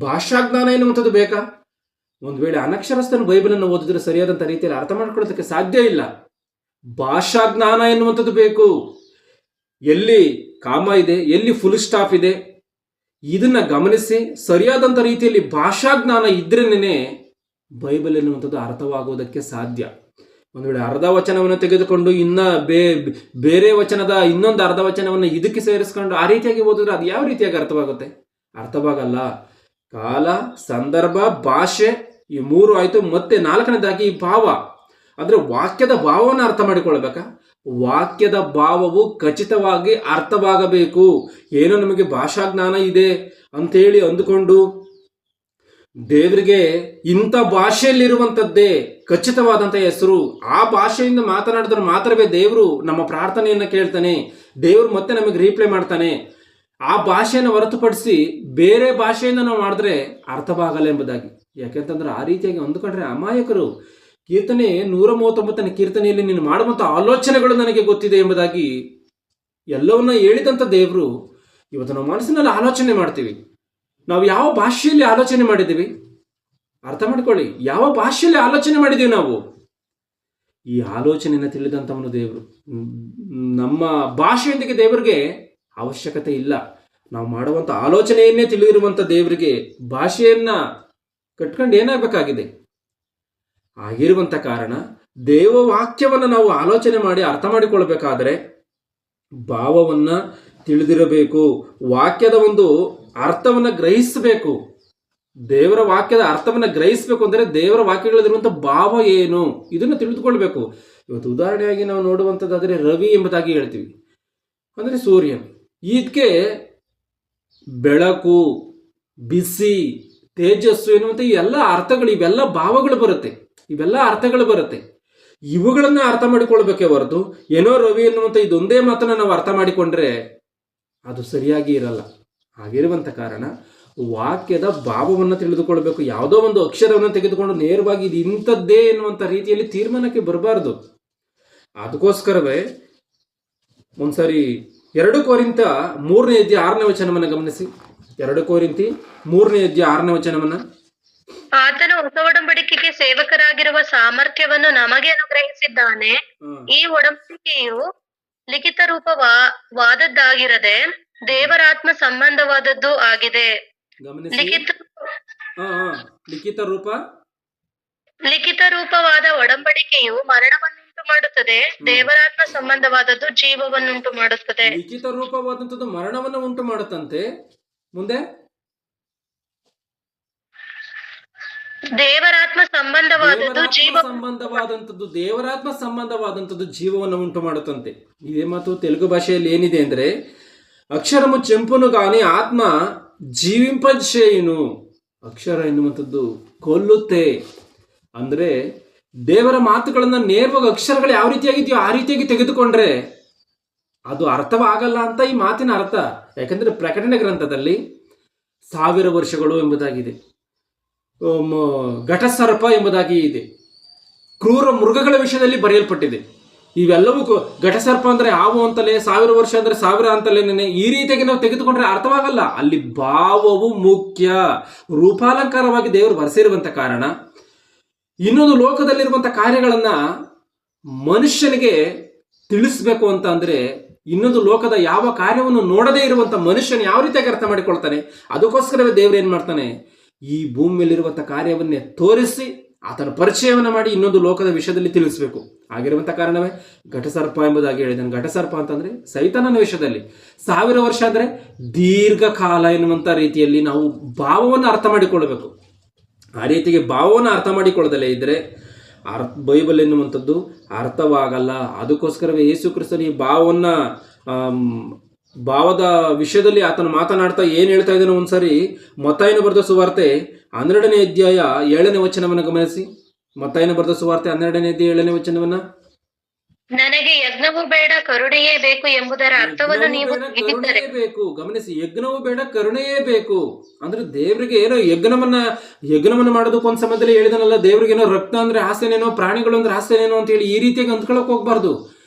ಭಾಷಾಜ್ಞಾನ ಎನ್ನುವಂಥದ್ದು ಬೇಕಾ? ಒಂದು ವೇಳೆ ಅನಕ್ಷರಸ್ಥನ ಬೈಬಲನ್ನು ಓದಿದ್ರೆ ಸರಿಯಾದಂಥ ರೀತಿಯಲ್ಲಿ ಅರ್ಥ ಮಾಡ್ಕೊಳ್ಳೋದಕ್ಕೆ ಸಾಧ್ಯ ಇಲ್ಲ. ಭಾಷಾಜ್ಞಾನ ಎನ್ನುವಂಥದ್ದು ಬೇಕು. ಎಲ್ಲಿ ಕಾಮ ಇದೆ, ಎಲ್ಲಿ ಫುಲ್ ಸ್ಟಾಪ್ ಇದೆ, ಇದನ್ನ ಗಮನಿಸಿ ಸರಿಯಾದಂಥ ರೀತಿಯಲ್ಲಿ ಭಾಷಾಜ್ಞಾನ ಇದ್ರೇನೆ ಬೈಬಲ್ ಎನ್ನುವಂಥದ್ದು ಅರ್ಥವಾಗುವುದಕ್ಕೆ ಸಾಧ್ಯ. ಒಂದು ವೇಳೆ ಅರ್ಧ ವಚನವನ್ನು ತೆಗೆದುಕೊಂಡು ಬೇರೆ ವಚನದ ಇನ್ನೊಂದು ಅರ್ಧ ವಚನವನ್ನು ಇದಕ್ಕೆ ಸೇರಿಸ್ಕೊಂಡು ಆ ರೀತಿಯಾಗಿ ಓದಿದ್ರೆ ಅದು ಯಾವ ರೀತಿಯಾಗಿ ಅರ್ಥವಾಗುತ್ತೆ? ಅರ್ಥವಾಗಲ್ಲ. ಕಾಲ, ಸಂದರ್ಭ, ಭಾಷೆ ಈ 3 ಆಯ್ತು. ಮತ್ತೆ 4ನೇದಾಗಿ ಭಾವ, ಅಂದ್ರೆ ವಾಕ್ಯದ ಭಾವವನ್ನು ಅರ್ಥ ಮಾಡಿಕೊಳ್ಬೇಕಾ? ವಾಕ್ಯದ ಭಾವವು ಖಚಿತವಾಗಿ ಅರ್ಥವಾಗಬೇಕು. ಏನೋ ನಮಗೆ ಭಾಷಾಜ್ಞಾನ ಇದೆ ಅಂತೇಳಿ ಅಂದುಕೊಂಡು ದೇವರಿಗೆ ಇಂಥ ಭಾಷೆಯಲ್ಲಿರುವಂಥದ್ದೇ ಖಚಿತವಾದಂಥ ಹೆಸರು, ಆ ಭಾಷೆಯಿಂದ ಮಾತನಾಡಿದ್ರೆ ಮಾತ್ರವೇ ದೇವರು ನಮ್ಮ ಪ್ರಾರ್ಥನೆಯನ್ನು ಕೇಳ್ತಾನೆ, ದೇವರು ಮತ್ತೆ ನಮಗೆ ರೀಪ್ಲೈ ಮಾಡ್ತಾನೆ. ಆ ಭಾಷೆಯನ್ನು ಹೊರತುಪಡಿಸಿ ಬೇರೆ ಭಾಷೆಯಿಂದ ನಾವು ಮಾಡಿದ್ರೆ ಅರ್ಥವಾಗಲ್ಲ ಎಂಬುದಾಗಿ. ಯಾಕೆಂತಂದ್ರೆ ಆ ರೀತಿಯಾಗಿ ಅಂದುಕೊಂಡ್ರೆ ಅಮಾಯಕರು. ಕೀರ್ತನೆ 139ನೇ ಕೀರ್ತನೆಯಲ್ಲಿ ನೀನು ಮಾಡುವಂಥ ಆಲೋಚನೆಗಳು ನನಗೆ ಗೊತ್ತಿದೆ ಎಂಬುದಾಗಿ ಎಲ್ಲವನ್ನ ಹೇಳಿದಂಥ ದೇವರು ಇವತ್ತು ನಾವು ಮನಸ್ಸಿನಲ್ಲಿ ಆಲೋಚನೆ ಮಾಡ್ತೀವಿ. ನಾವು ಯಾವ ಭಾಷೆಯಲ್ಲಿ ಆಲೋಚನೆ ಮಾಡಿದ್ದೀವಿ? ಅರ್ಥ ಮಾಡ್ಕೊಳ್ಳಿ, ಯಾವ ಭಾಷೆಯಲ್ಲಿ ಆಲೋಚನೆ ಮಾಡಿದ್ದೀವಿ ನಾವು? ಈ ಆಲೋಚನೆಯನ್ನು ತಿಳಿದಂಥವನು ದೇವರು. ನಮ್ಮ ಭಾಷೆಯೊಂದಿಗೆ ದೇವರಿಗೆ ಅವಶ್ಯಕತೆ ಇಲ್ಲ. ನಾವು ಮಾಡುವಂಥ ಆಲೋಚನೆಯನ್ನೇ ತಿಳಿದಿರುವಂಥ ದೇವರಿಗೆ ಭಾಷೆಯನ್ನ ಕಟ್ಕೊಂಡು ಏನಾಗಬೇಕಾಗಿದೆ? ಆಗಿರುವಂಥ ಕಾರಣ ದೇವವಾಕ್ಯವನ್ನು ನಾವು ಆಲೋಚನೆ ಮಾಡಿ ಅರ್ಥ ಮಾಡಿಕೊಳ್ಬೇಕಾದ್ರೆ ಭಾವವನ್ನ ತಿಳಿದಿರಬೇಕು. ವಾಕ್ಯದ ಒಂದು ಅರ್ಥವನ್ನ ಗ್ರಹಿಸಬೇಕು. ದೇವರ ವಾಕ್ಯದ ಅರ್ಥವನ್ನ ಗ್ರಹಿಸಬೇಕು ಅಂದರೆ ದೇವರ ವಾಕ್ಯಗಳಲ್ಲಿರುವಂಥ ಭಾವ ಏನು ಇದನ್ನು ತಿಳಿದುಕೊಳ್ಬೇಕು. ಇವತ್ತು ಉದಾಹರಣೆಯಾಗಿ ನಾವು ನೋಡುವಂಥದ್ದಾದರೆ ರವಿ ಎಂಬುದಾಗಿ ಹೇಳ್ತೀವಿ, ಅಂದರೆ ಸೂರ್ಯನ್. ಇದಕ್ಕೆ ಬೆಳಕು, ಬಿಸಿ, ತೇಜಸ್ಸು ಎನ್ನುವಂಥ ಇವೆಲ್ಲ ಅರ್ಥಗಳು, ಇವೆಲ್ಲ ಭಾವಗಳು ಬರುತ್ತೆ, ಇವೆಲ್ಲ ಅರ್ಥಗಳು ಬರುತ್ತೆ. ಇವುಗಳನ್ನ ಅರ್ಥ ಮಾಡಿಕೊಳ್ಬೇಕೇ ಹೊರತು ಏನೋ ರವಿ ಎನ್ನುವಂಥ ಇದೊಂದೇ ಮಾತನ್ನ ನಾವು ಅರ್ಥ ಮಾಡಿಕೊಂಡ್ರೆ ಅದು ಸರಿಯಾಗಿ ಇರಲ್ಲ. ಹಾಗಿರುವಂಥ ಕಾರಣ ವಾಕ್ಯದ ಭಾವವನ್ನು ತಿಳಿದುಕೊಳ್ಬೇಕು. ಯಾವುದೋ ಒಂದು ಅಕ್ಷರವನ್ನು ತೆಗೆದುಕೊಂಡು ನೇರವಾಗಿ ಇದು ಇಂಥದ್ದೇ ಎನ್ನುವಂಥ ರೀತಿಯಲ್ಲಿ ತೀರ್ಮಾನಕ್ಕೆ ಬರಬಾರ್ದು. ಅದಕ್ಕೋಸ್ಕರವೇ ಒಂದ್ಸರಿ 2 ಕೊರಿಂಥ 3ನೇ ಅಧ್ಯಾಯ 6ನೇ ವಚನವನ್ನು ಗಮನಿಸಿ. 2 ಕೊರಿಂಥಿ 3ನೇ ಅಧ್ಯಾಯ 6ನೇ ವಚನವನ್ನ. ಆತನು ಹೊಸ ಒಡಂಬಡಿಕೆಗೆ ಸೇವಕರಾಗಿರುವ ಸಾಮರ್ಥ್ಯವನ್ನು ನಮಗೆ ಅನುಗ್ರಹಿಸಿದ್ದಾನೆ. ಈ ಒಡಂಬಡಿಕೆಯು ಲಿಖಿತ ರೂಪವಾದದ್ದಾಗಿರದೆ ದೇವರಾತ್ಮ ಸಂಬಂಧವಾದದ್ದು ಆಗಿದೆ. ಲಿಖಿತ ರೂಪವಾದ ಒಡಂಬಡಿಕೆಯು ಮರಣವನ್ನುಂಟು ಮಾಡುತ್ತದೆ, ದೇವರಾತ್ಮ ಸಂಬಂಧವಾದದ್ದು ಜೀವವನ್ನುಂಟು ಮಾಡುತ್ತದೆ. ಲಿಖಿತ ರೂಪವಾದಂಥದ್ದು ಮರಣವನ್ನು ಉಂಟು ಮಾಡುತ್ತಂತೆ. ಮುಂದೆ ದೇವರಾತ್ಮ ಸಂಬಂಧವಾದದ್ದು ದೇವರಾತ್ಮ ಸಂಬಂಧವಾದಂಥದ್ದು ಜೀವವನ್ನು ಉಂಟು ಮಾಡುತ್ತಂತೆ. ಇದೇ ಮಾತು ತೆಲುಗು ಭಾಷೆಯಲ್ಲಿ ಏನಿದೆ ಅಂದ್ರೆ, ಅಕ್ಷರము చెంపును గాని ಆತ್ಮ ಜೀವಿಂಪಜೇಯುನು. ಅಕ್ಷರ ಎನ್ನುವಂಥದ್ದು ಕೊಲ್ಲುತ್ತೆ. ಅಂದ್ರೆ ದೇವರ ಮಾತುಗಳನ್ನ ನೇರವಾಗಿ ಅಕ್ಷರಗಳು ಯಾವ ರೀತಿಯಾಗಿದೆಯೋ ಆ ರೀತಿಯಾಗಿ ತೆಗೆದುಕೊಂಡ್ರೆ ಅದು ಅರ್ಥವಾಗಲ್ಲ ಅಂತ ಈ ಮಾತಿನ ಅರ್ಥ. ಯಾಕಂದ್ರೆ ಪ್ರಕಟಣೆ ಗ್ರಂಥದಲ್ಲಿ 1000 ವರ್ಷಗಳು ಎಂಬುದಾಗಿದೆ, ಘಟಸರ್ಪ ಎಂಬುದಾಗಿ ಇದೆ, ಕ್ರೂರ ಮೃಗಗಳ ವಿಷಯದಲ್ಲಿ ಬರೆಯಲ್ಪಟ್ಟಿದೆ. ಇವೆಲ್ಲವೂ ಘಟಸರ್ಪ ಅಂದ್ರೆ ಹಾವು ಅಂತಲೇ, 1000 ವರ್ಷ ಅಂದ್ರೆ 1000 ಅಂತಲೇ ಈ ರೀತಿಯಾಗಿ ನಾವು ತೆಗೆದುಕೊಂಡ್ರೆ ಅರ್ಥವಾಗಲ್ಲ. ಅಲ್ಲಿ ಭಾವವು ಮುಖ್ಯ. ರೂಪಾಲಂಕಾರವಾಗಿ ದೇವರು ಬರೆಸಿರುವಂತ ಕಾರಣ ಇನ್ನೊಂದು ಲೋಕದಲ್ಲಿರುವಂತ ಕಾರ್ಯಗಳನ್ನ ಮನುಷ್ಯನಿಗೆ ತಿಳಿಸ್ಬೇಕು ಅಂತ ಅಂದ್ರೆ, ಇನ್ನೊಂದು ಲೋಕದ ಯಾವ ಕಾರ್ಯವನ್ನು ನೋಡದೇ ಇರುವಂತ ಮನುಷ್ಯನ ಯಾವ ರೀತಿಯಾಗಿ ಅರ್ಥ ಮಾಡಿಕೊಳ್ತಾನೆ, ಅದಕ್ಕೋಸ್ಕರವೇ ದೇವರು ಏನ್ ಮಾಡ್ತಾನೆ, ಈ ಭೂಮಿ ಮೇಲಿರುವಂತ ಕಾರ್ಯವನ್ನೇ ತೋರಿಸಿ ಆತನ ಪರಿಚಯವನ್ನು ಮಾಡಿ ಇನ್ನೊಂದು ಲೋಕದ ವಿಷಯದಲ್ಲಿ ತಿಳಿಸಬೇಕು. ಆಗಿರುವಂತ ಕಾರಣವೇ ಘಟಸರ್ಪ ಎಂಬುದಾಗಿ ಹೇಳಿದ್ದಾನೆ. ಘಟಸರ್ಪ ಅಂತಂದ್ರೆ ಸೈತಾನನ ವಿಷಯದಲ್ಲಿ, 1000 ವರ್ಷ ಅಂದ್ರೆ ದೀರ್ಘಕಾಲ ಎನ್ನುವಂತ ರೀತಿಯಲ್ಲಿ ನಾವು ಭಾವವನ್ನು ಅರ್ಥ ಮಾಡಿಕೊಳ್ಳಬೇಕು. ಆ ರೀತಿಗೆ ಭಾವವನ್ನು ಅರ್ಥ ಮಾಡಿಕೊಳ್ಳದಲೇ ಇದ್ರೆ ಬೈಬಲ್ ಎನ್ನುವಂಥದ್ದು ಅರ್ಥವಾಗಲ್ಲ. ಅದಕ್ಕೋಸ್ಕರವೇ ಯೇಸು ಕ್ರಿಸ್ತನು ಈ ಭಾವದ ವಿಷಯದಲ್ಲಿ ಆತನು ಮಾತನಾಡ್ತಾ ಏನ್ ಹೇಳ್ತಾ ಇದ್ದಾನೆ, ಒಂದ್ಸರಿ ಮತ್ತಾಯನ ಬರೆದ ಸುವಾರ್ತೆ 12ನೇ ಅಧ್ಯಾಯ 7ನೇ ವಚನವನ್ನು ಗಮನಿಸಿ. ಮತ್ತಾಯನ ಬರೆದ ಸುವಾರ್ತೆ 12ನೇ ಅಧ್ಯಾಯ 7ನೇ ವಚನವನ್ನ, ನನಗೆ ಯಜ್ಞವು ಬೇಡ ಕರುಣೆಯೇ ಬೇಕು ಎಂಬುದರ ಅರ್ಥವನ್ನು ನೀವು ಬೇಕು. ಗಮನಿಸಿ, ಯಜ್ಞವು ಬೇಡ ಕರುಣೆಯೇ ಬೇಕು ಅಂದ್ರೆ ದೇವರಿಗೆ ಏನೋ ಯಜ್ಞವನ್ನ ಮಾಡೋದಕ್ಕೆ ಒಂದ್ ಸಮಯದಲ್ಲಿ ಹೇಳಿದನಲ್ಲ, ದೇವ್ರಿಗೆ ಏನೋ ರಕ್ತ ಅಂದ್ರೆ ಆಸೆನೇನೋ, ಪ್ರಾಣಿಗಳು ಅಂದ್ರೆ ಆಸೆನೇನೋ ಅಂತ ಹೇಳಿ ಈ ರೀತಿಯಾಗಿ ಅಂದ್ಕೊಳಕ್ ಹೋಗ್ಬಾರ್ದು.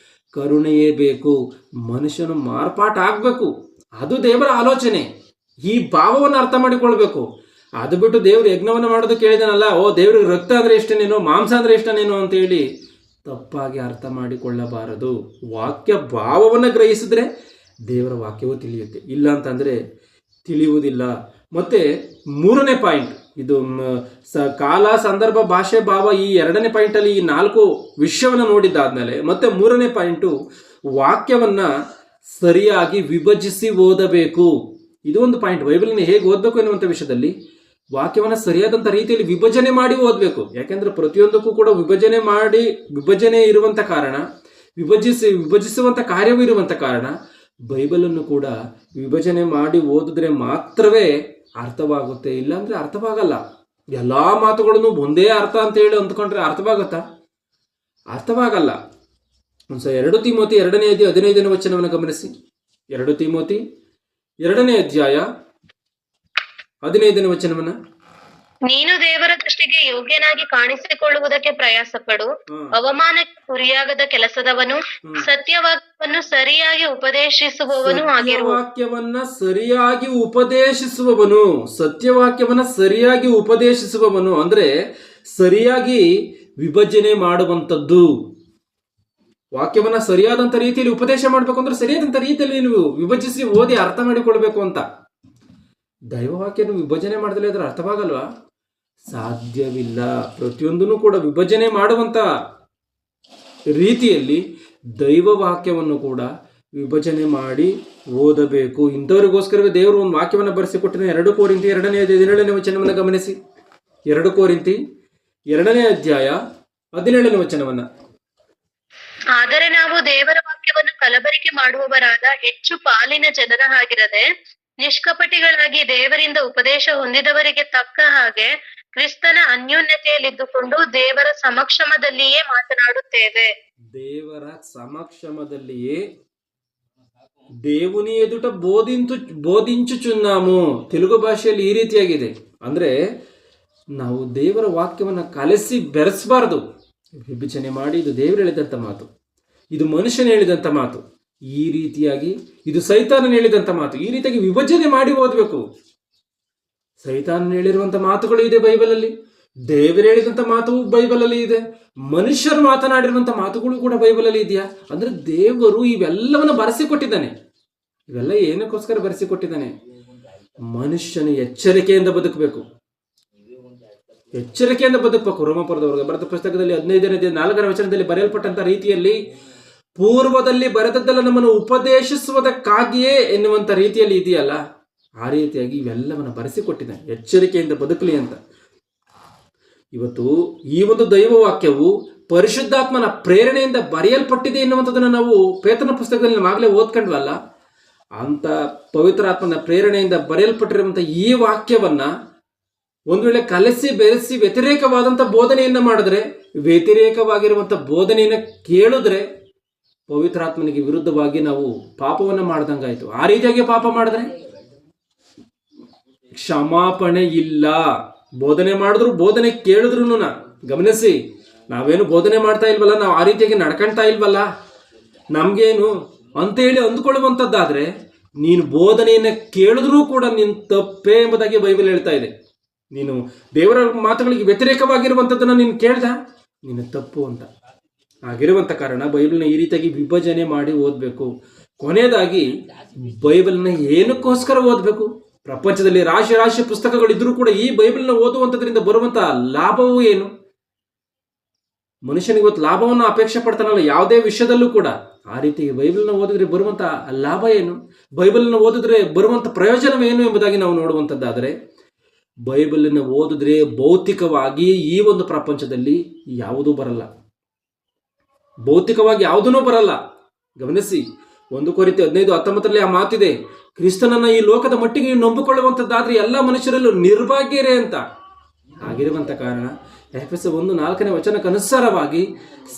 ಕರುಣೆಯೇ ಬೇಕು. ಮನುಷ್ಯನು ಮಾರ್ಪಾಟ ಆಗ್ಬೇಕು. ಅದು ದೇವರ ಆಲೋಚನೆ. ಈ ಭಾವವನ್ನು ಅರ್ಥ ಮಾಡಿಕೊಳ್ಬೇಕು. ಅದು ಬಿಟ್ಟು ದೇವ್ರು ಯಜ್ಞವನ್ನು ಮಾಡೋದಕ್ಕೆ ಹೇಳಿದನಲ್ಲ, ದೇವ್ರಿಗೆ ರಕ್ತ ಅಂದ್ರೆ ಇಷ್ಟನೇನೋ, ಮಾಂಸ ಅಂದ್ರೆ ಇಷ್ಟನೇನೋ ಅಂತ ಹೇಳಿ ತಪ್ಪಾಗಿ ಅರ್ಥ ಮಾಡಿಕೊಳ್ಳಬಾರದು. ವಾಕ್ಯ ಭಾವವನ್ನು ಗ್ರಹಿಸಿದ್ರೆ ದೇವರ ವಾಕ್ಯವು ತಿಳಿಯುತ್ತೆ, ಇಲ್ಲ ಅಂತಂದ್ರೆ ತಿಳಿಯುವುದಿಲ್ಲ. ಮತ್ತೆ 3ನೇ ಪಾಯಿಂಟ್, ಇದು ಕಾಲ, ಸಂದರ್ಭ, ಭಾಷೆ, ಭಾವ, ಈ 2ನೇ ಪಾಯಿಂಟ್ ಅಲ್ಲಿ ಈ 4 ವಿಷಯವನ್ನ ನೋಡಿದ್ದಾದ್ಮೇಲೆ ಮತ್ತೆ 3ನೇ ಪಾಯಿಂಟು ವಾಕ್ಯವನ್ನ ಸರಿಯಾಗಿ ವಿಭಜಿಸಿ ಓದಬೇಕು. ಇದು ಒಂದು ಪಾಯಿಂಟ್. ಬೈಬಲ್ನ ಹೇಗೆ ಓದಬೇಕು ಎನ್ನುವಂಥ ವಿಷಯದಲ್ಲಿ ವಾಕ್ಯವನ್ನ ಸರಿಯಾದಂಥ ರೀತಿಯಲ್ಲಿ ವಿಭಜನೆ ಮಾಡಿ ಓದಬೇಕು. ಯಾಕೆಂದ್ರೆ ಪ್ರತಿಯೊಂದಕ್ಕೂ ಕೂಡ ವಿಭಜನೆ ಇರುವಂತ ಕಾರಣ, ವಿಭಜಿಸುವಂತ ಕಾರ್ಯವೂ ಇರುವಂತ ಕಾರಣ ಬೈಬಲನ್ನು ಕೂಡ ವಿಭಜನೆ ಮಾಡಿ ಓದಿದ್ರೆ ಮಾತ್ರವೇ ಅರ್ಥವಾಗುತ್ತೆ. ಇಲ್ಲಾಂದ್ರೆ ಅರ್ಥವಾಗಲ್ಲ. ಎಲ್ಲಾ ಮಾತುಗಳನ್ನು ಒಂದೇ ಅರ್ಥ ಅಂತ ಹೇಳಿ ಅಂದ್ಕೊಂಡ್ರೆ ಅರ್ಥವಾಗುತ್ತಾ? ಅರ್ಥವಾಗಲ್ಲ. 2 ತಿಮೋತಿ 2ನೇ ಅಧ್ಯಾಯ 15ನೇ ವಚನವನ್ನು ಗಮನಿಸಿ. 2 ತಿಮೋತಿ 2ನೇ ಅಧ್ಯಾಯ 15ನೇ ವಚನವನ್ನ, ನೀನು ದೇವರ ದೃಷ್ಟಿಗೆ ಯೋಗ್ಯನಾಗಿ ಕಾಣಿಸಿಕೊಳ್ಳುವುದಕ್ಕೆ ಪ್ರಯಾಸ ಪಡು, ಅವಮಾನಕ್ಕೆ ಗುರಿಯಾಗದ ಕೆಲಸದವನು, ಸತ್ಯವಾಕ್ಯವನ್ನು ಸರಿಯಾಗಿ ಉಪದೇಶಿಸುವವನು ಆಗಿರು. ಸತ್ಯವಾಕ್ಯವನ್ನ ಸರಿಯಾಗಿ ಉಪದೇಶಿಸುವವನು ಅಂದ್ರೆ ಸರಿಯಾಗಿ ವಿಭಜನೆ ಮಾಡುವಂಥದ್ದು. ವಾಕ್ಯವನ್ನ ಸರಿಯಾದಂತ ರೀತಿಯಲ್ಲಿ ಉಪದೇಶ ಮಾಡಬೇಕು ಅಂದ್ರೆ ಸರಿಯಾದಂತ ರೀತಿಯಲ್ಲಿ ನೀವು ವಿಭಜಿಸಿ ಓದಿ ಅರ್ಥ ಮಾಡಿಕೊಳ್ಬೇಕು ಅಂತ. ದೈವವಾಕ್ಯನ ವಿಭಜನೆ ಮಾಡದಲ್ಲೇ ಅದ್ರ ಅರ್ಥವಾಗಲ್ವಾ? ಸಾಧ್ಯವಿಲ್ಲ. ಪ್ರತಿಯೊಂದನ್ನು ಕೂಡ ವಿಭಜನೆ ಮಾಡುವಂತ ರೀತಿಯಲ್ಲಿ ದೈವ ವಾಕ್ಯವನ್ನು ಕೂಡ ವಿಭಜನೆ ಮಾಡಿ ಓದಬೇಕು. ಇಂಥವರಿಗೋಸ್ಕರವೇ ದೇವರು ಒಂದು ವಾಕ್ಯವನ್ನು ಬರೆಸಿಕೊಟ್ಟಿನ 2 ಕೊರಿಂಥಿ 2ನೇ ಅಧ್ಯಾಯ 17ನೇ ವಚನವನ್ನು ಗಮನಿಸಿ. 2 ಕೊರಿಂಥಿ 2ನೇ ಅಧ್ಯಾಯ 17ನೇ ವಚನವನ್ನ, ಆದರೆ ನಾವು ದೇವರ ವಾಕ್ಯವನ್ನು ಕಲಬರಿಕೆ ಮಾಡುವವರಾದ ಹೆಚ್ಚು ಪಾಲಿನ ಜನರ ಹಾಗಿರದೆ ನಿಷ್ಕಪಟಿಗಳಾಗಿ ದೇವರಿಂದ ಉಪದೇಶ ಹೊಂದಿದವರಿಗೆ ತಕ್ಕ ಹಾಗೆ ಕ್ರಿಸ್ತನ ಅನ್ಯೋನ್ಯತೆಯಲ್ಲಿದ್ದುಕೊಂಡು ದೇವರ ಸಮಕ್ಷಮದಲ್ಲಿಯೇ ಮಾತನಾಡುತ್ತೇವೆ. ದೇವರ ಸಮಕ್ಷಮದಲ್ಲಿಯೇ దేవుని ఎదుట ಬೋಧಿಂಚುచున్నాము. ತೆಲುಗು ಭಾಷೆಯಲ್ಲಿ ಈ ರೀತಿಯಾಗಿದೆ. ಅಂದ್ರೆ ನಾವು ದೇವರ ವಾಕ್ಯವನ್ನ ಕಲಸಿ ಬೆರೆಸಬಾರದು. ವಿಭಜನೆ ಮಾಡಿ ಇದು ದೇವರು ಹೇಳಿದಂತ ಮಾತು, ಇದು ಮನುಷ್ಯನ ಹೇಳಿದಂತ ಮಾತು, ಈ ರೀತಿಯಾಗಿ ಇದು ಸೈತಾನನ ಹೇಳಿದಂತ ಮಾತು, ಈ ರೀತಿಯಾಗಿ ವಿಭಜನೆ ಮಾಡಿ ಓದಬೇಕು. ಸೈತಾನನ ಹೇಳಿರುವಂತ ಮಾತುಗಳು ಇದೆ ಬೈಬಲಲ್ಲಿ, ದೇವರು ಹೇಳಿದಂತ ಮಾತು ಬೈಬಲಲ್ಲಿ ಇದೆ, ಮನುಷ್ಯರು ಮಾತನಾಡಿರುವಂತ ಮಾತುಗಳು ಕೂಡ ಬೈಬಲಲ್ಲಿ ಇದೆಯಾ? ಅಂದ್ರೆ ದೇವರು ಇವೆಲ್ಲವನ್ನ ಬರೆಸಿಕೊಟ್ಟಿದ್ದಾನೆ. ಇವೆಲ್ಲ ಏನಕ್ಕೋಸ್ಕರ ಬರೆಸಿಕೊಟ್ಟಿದ್ದಾನೆ? ಮನುಷ್ಯನ ಎಚ್ಚರಿಕೆಯಿಂದ ಬದುಕಬೇಕು. ರೋಮಾಪುರದವರೆಗೆ ಬರೆದ ಪುಸ್ತಕದಲ್ಲಿ 15ನೇ 4ನೇ ವಚನದಲ್ಲಿ ಬರೆಯಲ್ಪಟ್ಟಂತ ರೀತಿಯಲ್ಲಿ ಪೂರ್ವದಲ್ಲಿ ಬರೆದದ್ದೆಲ್ಲ ನಮ್ಮನ್ನು ಉಪದೇಶಿಸುವುದಕ್ಕಾಗಿಯೇ ಎನ್ನುವಂತ ರೀತಿಯಲ್ಲಿ ಇದೆಯಲ್ಲ, ಆ ರೀತಿಯಾಗಿ ಇವೆಲ್ಲವನ್ನ ಬರೆಸಿಕೊಟ್ಟಿದ್ದಾನೆ ಎಚ್ಚರಿಕೆಯಿಂದ ಬದುಕಲಿ ಅಂತ. ಇವತ್ತು ಈ ಒಂದು ದೈವ ವಾಕ್ಯವು ಪರಿಶುದ್ಧಾತ್ಮನ ಪ್ರೇರಣೆಯಿಂದ ಬರೆಯಲ್ಪಟ್ಟಿದೆ ಎನ್ನುವಂಥದ್ದನ್ನು ನಾವು ಪೇತ್ರನ ಪುಸ್ತಕದಲ್ಲಿ ನಾವಾಗಲೇ ಓದ್ಕೊಂಡ್ವಲ್ಲ. ಅಂತ ಪವಿತ್ರಾತ್ಮನ ಪ್ರೇರಣೆಯಿಂದ ಬರೆಯಲ್ಪಟ್ಟಿರುವಂಥ ಈ ವಾಕ್ಯವನ್ನ ಒಂದು ವೇಳೆ ಕಲಸಿ ಬೆರೆಸಿ ವ್ಯತಿರೇಕವಾದಂಥ ಬೋಧನೆಯನ್ನ ಮಾಡಿದ್ರೆ, ವ್ಯತಿರೇಕವಾಗಿರುವಂಥ ಬೋಧನೆಯನ್ನ ಕೇಳಿದ್ರೆ ಪವಿತ್ರಾತ್ಮನಿಗೆ ವಿರುದ್ಧವಾಗಿ ನಾವು ಪಾಪವನ್ನ ಮಾಡ್ದಂಗಾಯ್ತು. ಆ ರೀತಿಯಾಗಿ ಪಾಪ ಮಾಡಿದ್ರೆ ಕ್ಷಮಾಪಣೆ ಇಲ್ಲ. ಬೋಧನೆ ಮಾಡಿದ್ರು, ಬೋಧನೆ ಕೇಳಿದ್ರು ಗಮನಿಸಿ, ನಾವೇನು ಬೋಧನೆ ಮಾಡ್ತಾ ಇಲ್ವಲ್ಲ, ನಾವು ಆ ರೀತಿಯಾಗಿ ನಡ್ಕೊಳ್ತಾ ಇಲ್ವಲ್ಲ, ನಮ್ಗೇನು ಅಂತೇಳಿ ಅಂದ್ಕೊಳ್ಳುವಂಥದ್ದಾದ್ರೆ ನೀನು ಬೋಧನೆಯನ್ನ ಕೇಳಿದ್ರೂ ಕೂಡ ನೀನು ತಪ್ಪೇ ಎಂಬುದಾಗಿ ಬೈಬಲ್ ಹೇಳ್ತಾ ಇದೆ. ನೀನು ದೇವರ ಮಾತುಗಳಿಗೆ ವ್ಯತಿರೇಕವಾಗಿರುವಂಥದ್ದನ್ನು ನೀನು ಕೇಳ್ದ, ನೀನು ತಪ್ಪು ಅಂತ. ಆಗಿರುವಂಥ ಕಾರಣ ಬೈಬಲ್ನ ಈ ರೀತಿಯಾಗಿ ವಿಭಜನೆ ಮಾಡಿ ಓದಬೇಕು. ಕೊನೆಯದಾಗಿ ಬೈಬಲ್ನ ಏನಕ್ಕೋಸ್ಕರ ಓದಬೇಕು? ಪ್ರಪಂಚದಲ್ಲಿ ರಾಶಿ ರಾಶಿ ಪುಸ್ತಕಗಳಿದ್ರೂ ಕೂಡ ಈ ಬೈಬಲ್ನ ಓದುವಂಥದ್ರಿಂದ ಬರುವಂಥ ಲಾಭವೂ ಏನು? ಮನುಷ್ಯನಿಗೆ ಇವತ್ತು ಲಾಭವನ್ನು ಅಪೇಕ್ಷೆ ಪಡ್ತಾನಲ್ಲ ಯಾವುದೇ ವಿಷಯದಲ್ಲೂ ಕೂಡ. ಆ ರೀತಿ ಬೈಬಲ್ನ ಓದಿದ್ರೆ ಬರುವಂಥ ಲಾಭ ಏನು? ಬೈಬಲ್ನ ಓದಿದ್ರೆ ಬರುವಂಥ ಪ್ರಯೋಜನವೇನು ಎಂಬುದಾಗಿ ನಾವು ನೋಡುವಂಥದ್ದಾದರೆ, ಬೈಬಲನ್ನು ಓದಿದ್ರೆ ಭೌತಿಕವಾಗಿ ಈ ಒಂದು ಪ್ರಪಂಚದಲ್ಲಿ ಯಾವುದೂ ಬರಲ್ಲ. ಭೌತಿಕವಾಗಿ ಯಾವುದೂ ಬರಲ್ಲ. ಗಮನಿಸಿ, 1 ಕೊರಿಂಥಿ 15:19 ಆ ಮಾತಿದೆ, ಕ್ರಿಸ್ತನನ್ನ ಈ ಲೋಕದ ಮಟ್ಟಿಗೆ ನೀವು ನಂಬಿಕೊಳ್ಳುವಂಥದ್ದಾದ್ರೆ ಎಲ್ಲ ಮನುಷ್ಯರಲ್ಲೂ ನಿರ್ಭಾಗ್ಯರೇ ಅಂತ. ಆಗಿರುವಂಥ ಕಾರಣ ಎಫೆಸ 1:4 ಅನುಸಾರವಾಗಿ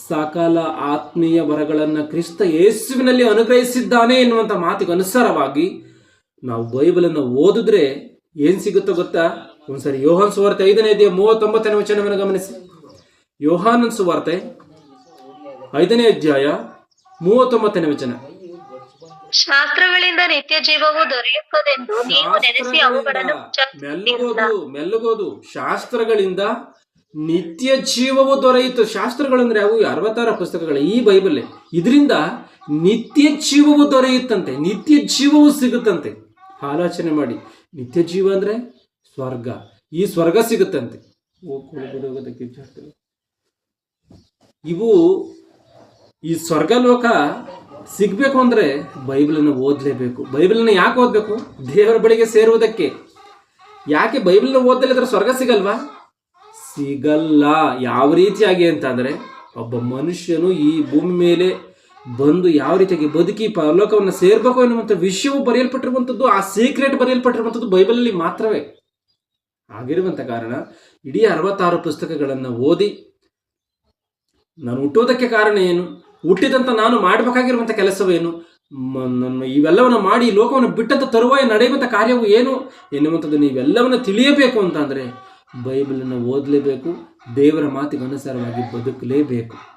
ಸಕಲ ಆತ್ಮೀಯ ವರಗಳನ್ನು ಕ್ರಿಸ್ತ ಯೇಸುವಿನಲ್ಲಿ ಅನುಗ್ರಹಿಸಿದ್ದಾನೆ ಎನ್ನುವಂಥ ಮಾತಿಗೆ ಅನುಸಾರವಾಗಿ ನಾವು ಬೈಬಲನ್ನು ಓದಿದ್ರೆ ಏನ್ ಸಿಗುತ್ತೋ ಗೊತ್ತಾ? ಒಂದ್ಸರಿ ಯೋಹಾನ್ ಸುವಾರ್ತೆ 5:39 ಗಮನಿಸಿ. ಯೋಹಾನನ್ ಸುವಾರ್ತೆ 5:39 ಶಾಸ್ತ್ರಗಳಿಂದ ನಿತ್ಯ ಜೀವವು ದೊರೆಯುತ್ತದೆಂದು ನೀವು ನೆನೆಸಿ ಅವುಗಳನ್ನು ಮೆಲ್ಲಗೋದು. ಶಾಸ್ತ್ರಗಳಿಂದ ನಿತ್ಯ ಜೀವವು ದೊರೆಯಿತು. ಶಾಸ್ತ್ರಗಳಂದ್ರೆ ಅವು 66 ಪುಸ್ತಕಗಳು, ಈ ಬೈಬಲ್. ಇದರಿಂದ ನಿತ್ಯ ಜೀವವು ದೊರೆಯುತ್ತಂತೆ, ನಿತ್ಯ ಜೀವವು ಸಿಗುತ್ತಂತೆ. ಆಲೋಚನೆ ಮಾಡಿ, ನಿತ್ಯ ಜೀವ ಅಂದ್ರೆ ಸ್ವರ್ಗ. ಈ ಸ್ವರ್ಗ ಸಿಗುತ್ತಂತೆ. ಈ ಸ್ವರ್ಗ ಲೋಕ ಸಿಗ್ಬೇಕು ಅಂದ್ರೆ ಬೈಬಲನ್ನು ಓದಲೇಬೇಕು. ಬೈಬಲನ್ನು ಯಾಕೆ ಓದಬೇಕು? ದೇವರ ಬಳಿಗೆ ಸೇರುವುದಕ್ಕೆ. ಯಾಕೆ ಬೈಬಲ್ನ ಓದಲಿದ್ರೆ ಸ್ವರ್ಗ ಸಿಗಲ್ವಾ? ಸಿಗಲ್ಲ. ಯಾವ ರೀತಿಯಾಗಿ ಅಂತಂದ್ರೆ, ಒಬ್ಬ ಮನುಷ್ಯನು ಈ ಭೂಮಿ ಮೇಲೆ ಬಂದು ಯಾವ ರೀತಿಯಾಗಿ ಬದುಕಿ ಪರಲೋಕವನ್ನು ಸೇರ್ಬೇಕು ಎನ್ನುವಂಥ ವಿಷಯವು ಬರೆಯಲ್ಪಟ್ಟಿರುವಂಥದ್ದು, ಆ ಸೀಕ್ರೆಟ್ ಬರೆಯಲ್ಪಟ್ಟಿರುವಂಥದ್ದು ಬೈಬಲಲ್ಲಿ ಮಾತ್ರವೇ. ಆಗಿರುವಂಥ ಕಾರಣ ಇಡೀ 66 ಪುಸ್ತಕಗಳನ್ನು ಓದಿ, ನಾನು ಹುಟ್ಟುವುದಕ್ಕೆ ಕಾರಣ ಏನು, ಹುಟ್ಟಿದಂಥ ನಾನು ಮಾಡಬೇಕಾಗಿರುವಂಥ ಕೆಲಸವೇನು, ನನ್ನ ಇವೆಲ್ಲವನ್ನು ಮಾಡಿ ಈ ಲೋಕವನ್ನು ಬಿಟ್ಟಂಥ ತರುವಾಯ ನಡೆಯುವಂಥ ಕಾರ್ಯವು ಏನು ಎನ್ನುವಂಥದ್ದು ನೀವೆಲ್ಲವನ್ನು ತಿಳಿಯಬೇಕು ಅಂತಂದರೆ ಬೈಬಲನ್ನು ಓದಲೇಬೇಕು, ದೇವರ ಮಾತಿಗೆ ಅನುಸಾರವಾಗಿ ಬದುಕಲೇಬೇಕು.